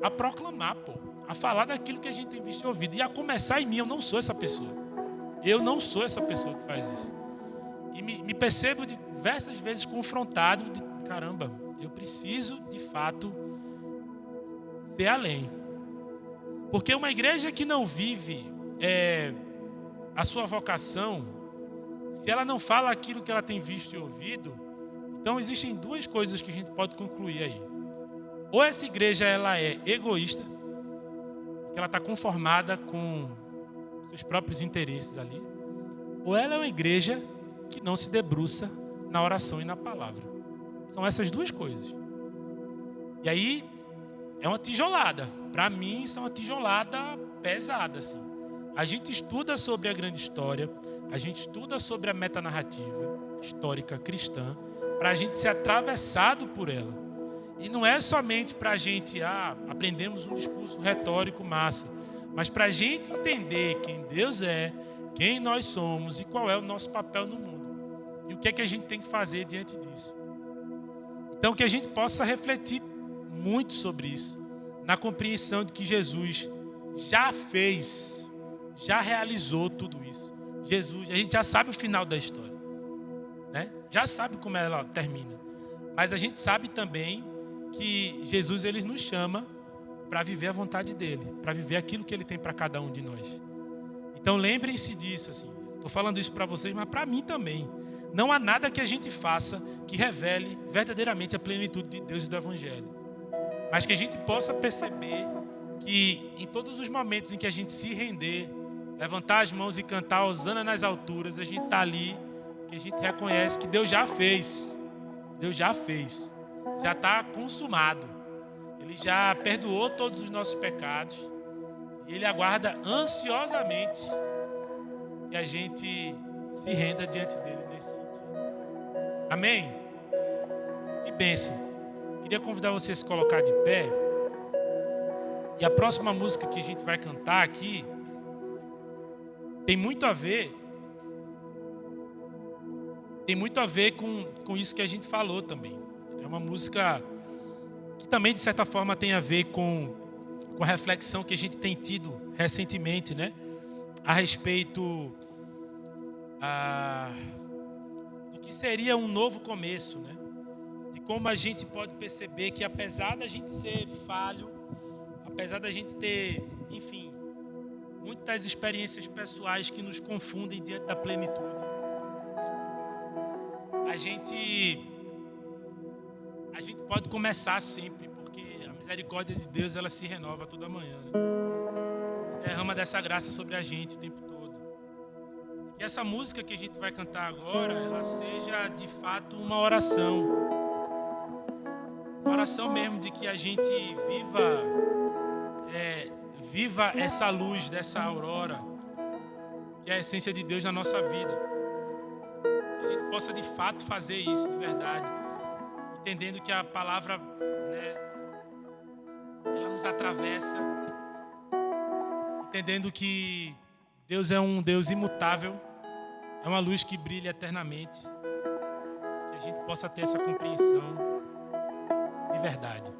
a proclamar, a falar daquilo que a gente tem visto e ouvido. E a começar em mim, eu não sou essa pessoa. Eu não sou essa pessoa que faz isso. E me percebo diversas vezes confrontado de, caramba, eu preciso, de fato, ser além. Porque uma igreja que não vive a sua vocação, se ela não fala aquilo que ela tem visto e ouvido, então existem duas coisas que a gente pode concluir aí. Ou essa igreja ela é egoísta, que ela está conformada com seus próprios interesses ali, ou ela é uma igreja que não se debruça na oração e na palavra. São essas duas coisas. E aí é uma tijolada. Para mim, isso é uma tijolada pesada, assim. A gente estuda sobre a grande história, a gente estuda sobre a metanarrativa histórica cristã, para a gente ser atravessado por ela. E não é somente para a gente, aprendemos um discurso retórico massa, mas para a gente entender quem Deus é, quem nós somos e qual é o nosso papel no mundo. E o que é que a gente tem que fazer diante disso. Então, que a gente possa refletir muito sobre isso, na compreensão de que Jesus já fez, já realizou tudo isso. Jesus, a gente já sabe o final da história, né? Já sabe como ela termina. Mas a gente sabe também que Jesus ele nos chama para viver a vontade dele, para viver aquilo que ele tem para cada um de nós. Então lembrem-se disso, assim. Estou falando isso para vocês, mas para mim também. Não há nada que a gente faça que revele verdadeiramente a plenitude de Deus e do Evangelho. Mas que a gente possa perceber que em todos os momentos em que a gente se render, levantar as mãos e cantar Hosana nas alturas, a gente está ali, que a gente reconhece que Deus já fez. Deus já fez. Já está consumado. Ele já perdoou todos os nossos pecados. E Ele aguarda ansiosamente que a gente se renda diante dele nesse sentido. Amém? Que bênção. Queria convidar você a se colocar de pé. E a próxima música que a gente vai cantar aqui tem muito a ver com isso que a gente falou também. É uma música que também, de certa forma, tem a ver com a reflexão que a gente tem tido recentemente, né? A respeito do que seria um novo começo, né? De como a gente pode perceber que, apesar da gente ser falho, apesar da gente ter, enfim, muitas experiências pessoais que nos confundem diante da plenitude, a gente pode começar sempre, porque a misericórdia de Deus ela se renova toda manhã, né? Derrama dessa graça sobre a gente o tempo todo. E essa música que a gente vai cantar agora, ela seja de fato uma oração. Uma oração mesmo de que a gente viva essa luz dessa aurora, que é a essência de Deus na nossa vida. Que a gente possa de fato fazer isso de verdade, entendendo que a palavra, né, ela nos atravessa, entendendo que Deus é um Deus imutável, é uma luz que brilha eternamente, que a gente possa ter essa compreensão de verdade.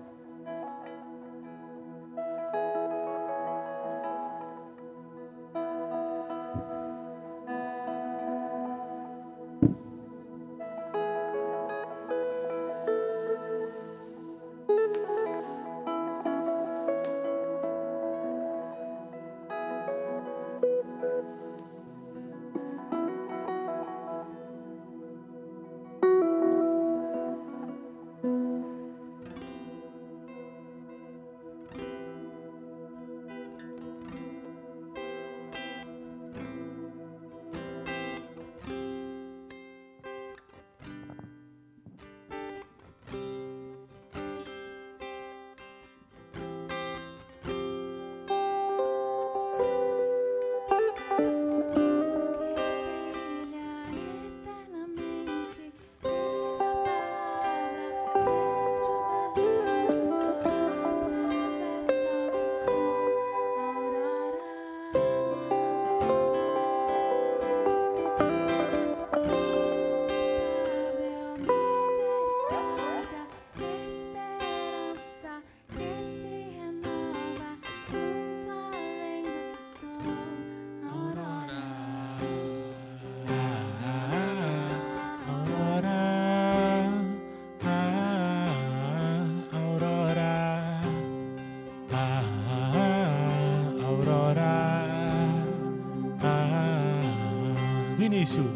Vinícius.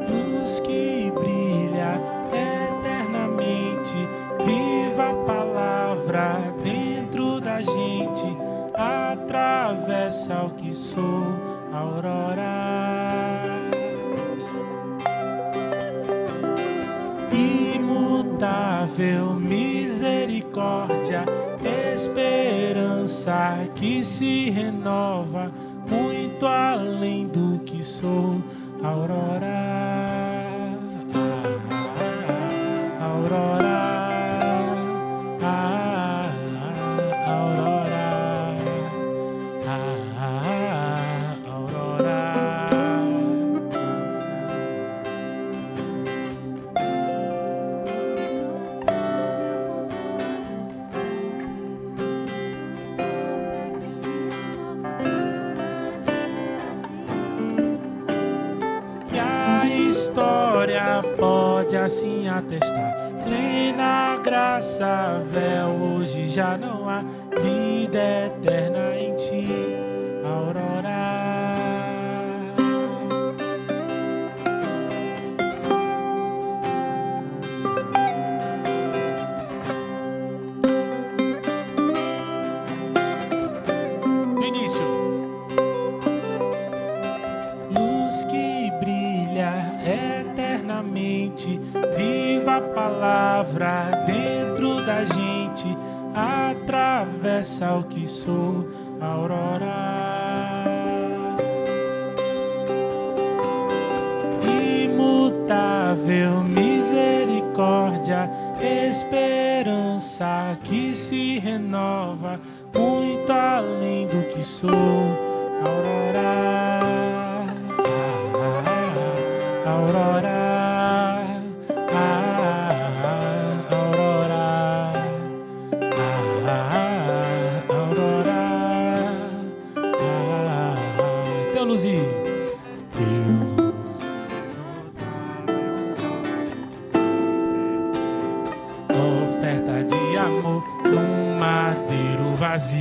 Luz que brilha eternamente, viva a palavra dentro da gente, atravessa o que sou, aurora. Imutável misericórdia, esperança que se renova, muito além do que sou, aurora. Aurora. História pode assim atestar, plena graça, véu, hoje já não há vida eterna em ti, aurora. No início. Luz que brilha eternamente, viva a palavra dentro da gente, atravessa o que sou, aurora. Imutável misericórdia, esperança que se renova, muito além do que sou, aurora. Aurora, aurora, aurora, teu luzinho, oferta de amor num madeiro vazio,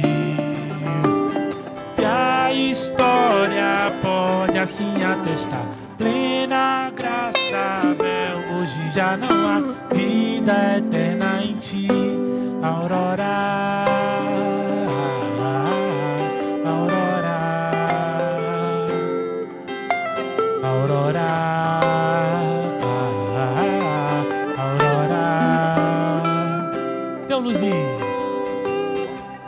e a história pode assim atestar, plena graça, véu, hoje já não há vida eterna em ti, aurora. Aurora, aurora, aurora, teu luzinho,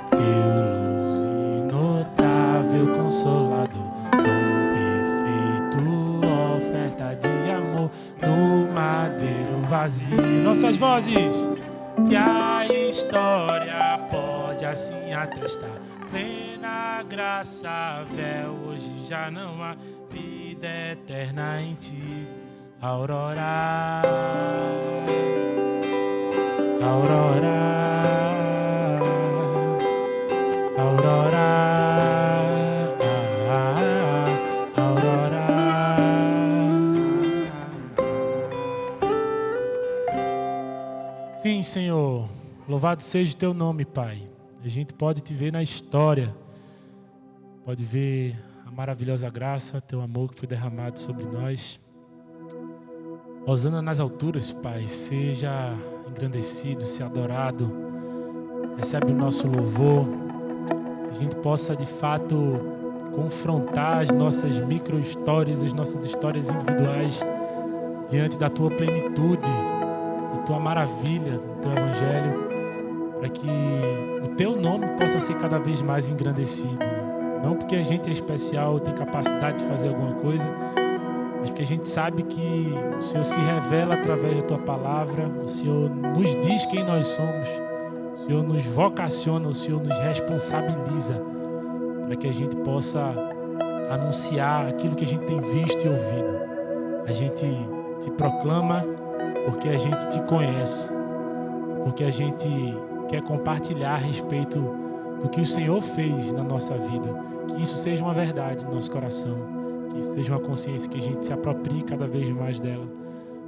teu luz notável, consolador, no madeiro vazio. Nossas vozes, que a história pode assim atestar, plena graça, véu, hoje já não há vida eterna em ti, aurora. Aurora, aurora, aurora. Sim, Senhor, louvado seja o teu nome, Pai. A gente pode te ver na história, pode ver a maravilhosa graça, teu amor que foi derramado sobre nós. Hosana nas alturas, Pai, seja engrandecido, seja adorado. Recebe o nosso louvor, que a gente possa de fato confrontar as nossas micro-histórias, as nossas histórias individuais diante da tua plenitude, da tua maravilha, do teu evangelho, para que o teu nome possa ser cada vez mais engrandecido. Não porque a gente é especial, tem capacidade de fazer alguma coisa, mas porque a gente sabe que o Senhor se revela através da tua palavra, o Senhor nos diz quem nós somos, o Senhor nos vocaciona, o Senhor nos responsabiliza para que a gente possa anunciar aquilo que a gente tem visto e ouvido. A gente te proclama porque a gente te conhece, porque a gente quer compartilhar a respeito do que o Senhor fez na nossa vida. Que isso seja uma verdade no nosso coração, que isso seja uma consciência, que a gente se aproprie cada vez mais dela,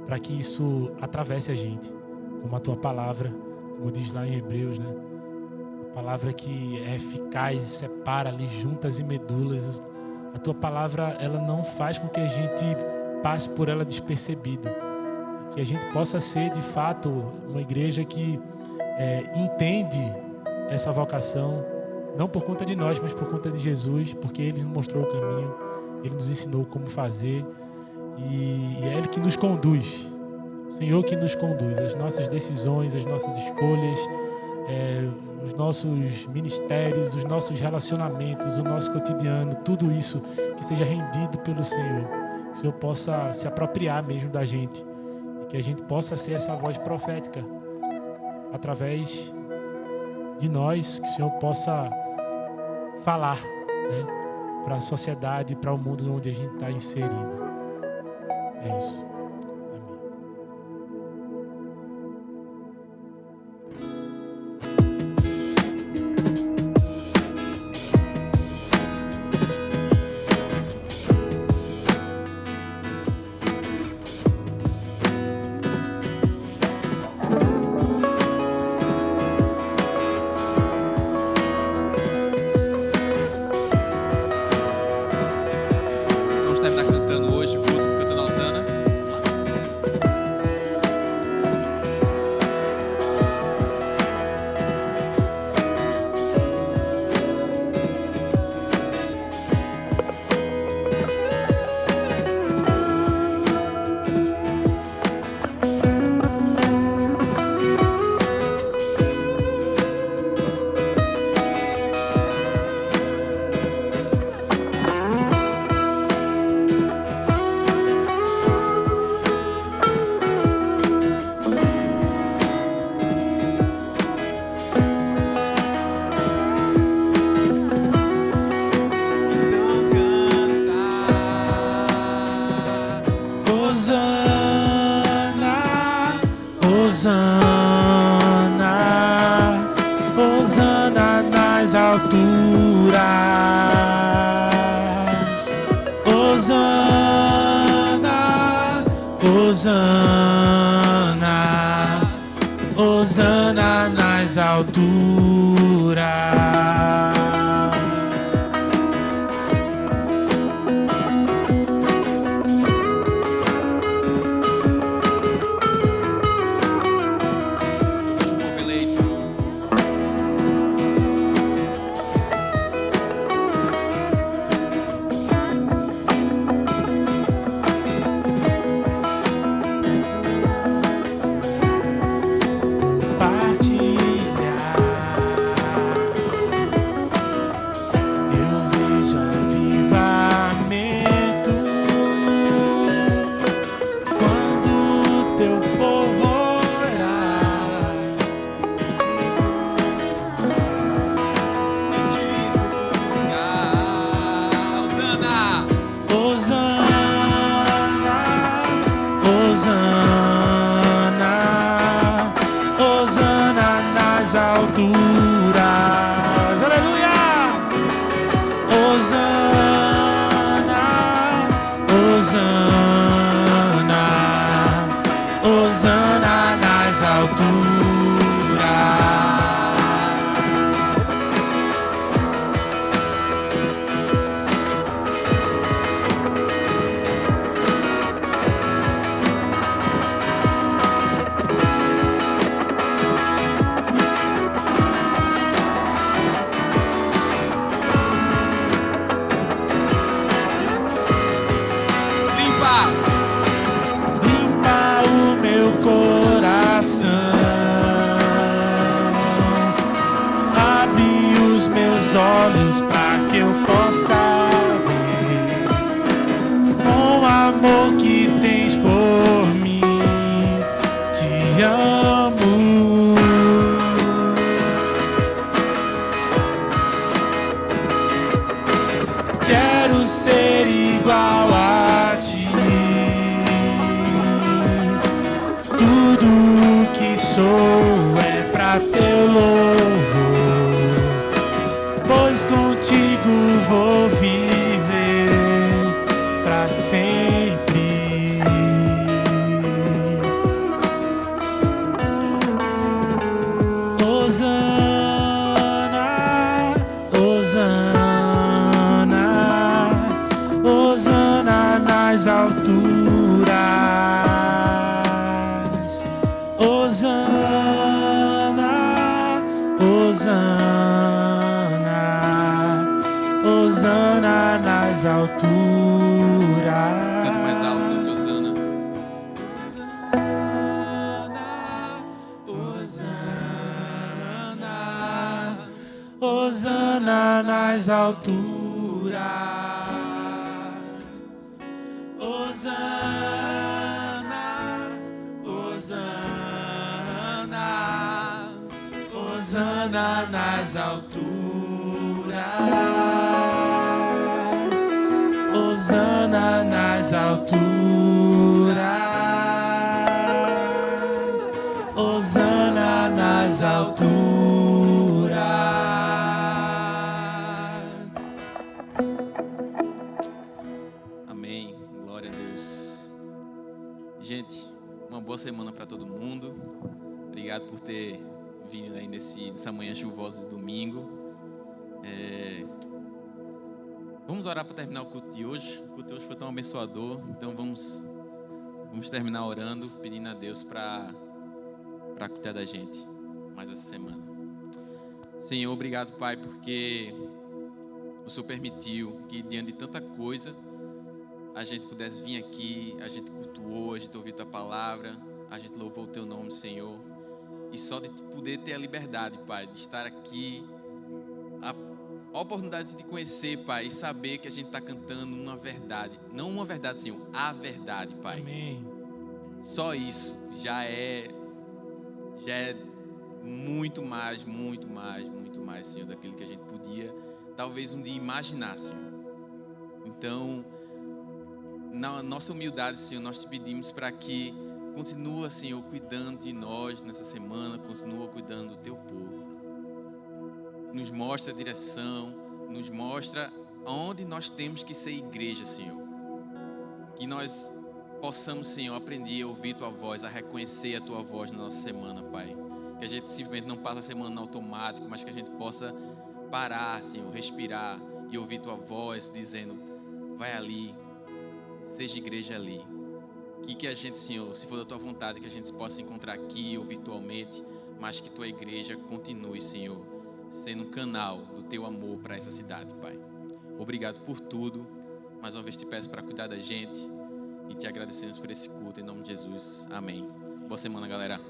para que isso atravesse a gente, como a tua palavra, como diz lá em Hebreus, né? A palavra que é eficaz e separa ali juntas e medulas. A tua palavra, ela não faz com que a gente passe por ela despercebido. Que a gente possa ser, de fato, uma igreja que entende essa vocação, não por conta de nós, mas por conta de Jesus, porque Ele nos mostrou o caminho, Ele nos ensinou como fazer, e é Ele que nos conduz, o Senhor que nos conduz, as nossas decisões, as nossas escolhas, os nossos ministérios, os nossos relacionamentos, o nosso cotidiano, tudo isso que seja rendido pelo Senhor, que o Senhor possa se apropriar mesmo da gente, e que a gente possa ser essa voz profética através de nós, que o Senhor possa falar, né, para a sociedade, para o mundo onde a gente está inserido. É isso. Hosana nas alturas, Hosana, Hosana, Hosana nas alturas. Alturas, aleluia! Hosana, Hosana, Hosana nas alturas. Olhos para que eu possa ver com o amor que tens por mim. Te amo. Quero ser igual a ti. Tudo que sou é para teu louvor. Pois contigo vou viver para sempre. Hosana, Hosana, Hosana nas alturas. Hosana, Hosana, Hosana nas alturas. Cante mais alto, cante Hosana. Hosana, Hosana nas alturas. Hosana, Hosana, Hosana nas alturas. Hosana nas alturas. Hosana nas alturas. Amém. Glória a Deus. Gente, uma boa semana para todo mundo. Obrigado por ter vindo aí nessa manhã chuvosa de domingo. Vamos orar para terminar o culto de hoje. O culto de hoje foi tão abençoador. Então vamos terminar orando, pedindo a Deus para cuidar da gente mais essa semana. Senhor, obrigado, Pai, porque o Senhor permitiu que diante de tanta coisa a gente pudesse vir aqui, a gente cultuou, a gente ouviu Tua palavra, a gente louvou o Teu nome, Senhor. E só de poder ter a liberdade, Pai, de estar aqui, a oportunidade de te conhecer, Pai, e saber que a gente está cantando uma verdade. Não uma verdade, Senhor, a verdade, Pai. Amém. Só isso já é muito mais, Senhor, daquilo que a gente podia, talvez um dia imaginar, Senhor. Então, na nossa humildade, Senhor, nós te pedimos para que continua, Senhor, cuidando de nós nessa semana, continua cuidando do Teu povo. Nos mostra a direção, nos mostra onde nós temos que ser igreja, Senhor. Que nós possamos, Senhor, aprender a ouvir Tua voz, a reconhecer a Tua voz na nossa semana, Pai. Que a gente simplesmente não passe a semana no automático, mas que a gente possa parar, Senhor, respirar e ouvir Tua voz dizendo: vai ali, seja igreja ali. Que a gente, Senhor, se for da Tua vontade, que a gente possa se encontrar aqui ou virtualmente, mas que Tua igreja continue, Senhor, sendo um canal do Teu amor para essa cidade, Pai. Obrigado por tudo. Mais uma vez te peço para cuidar da gente e te agradecemos por esse culto, em nome de Jesus. Amém. Boa semana, galera.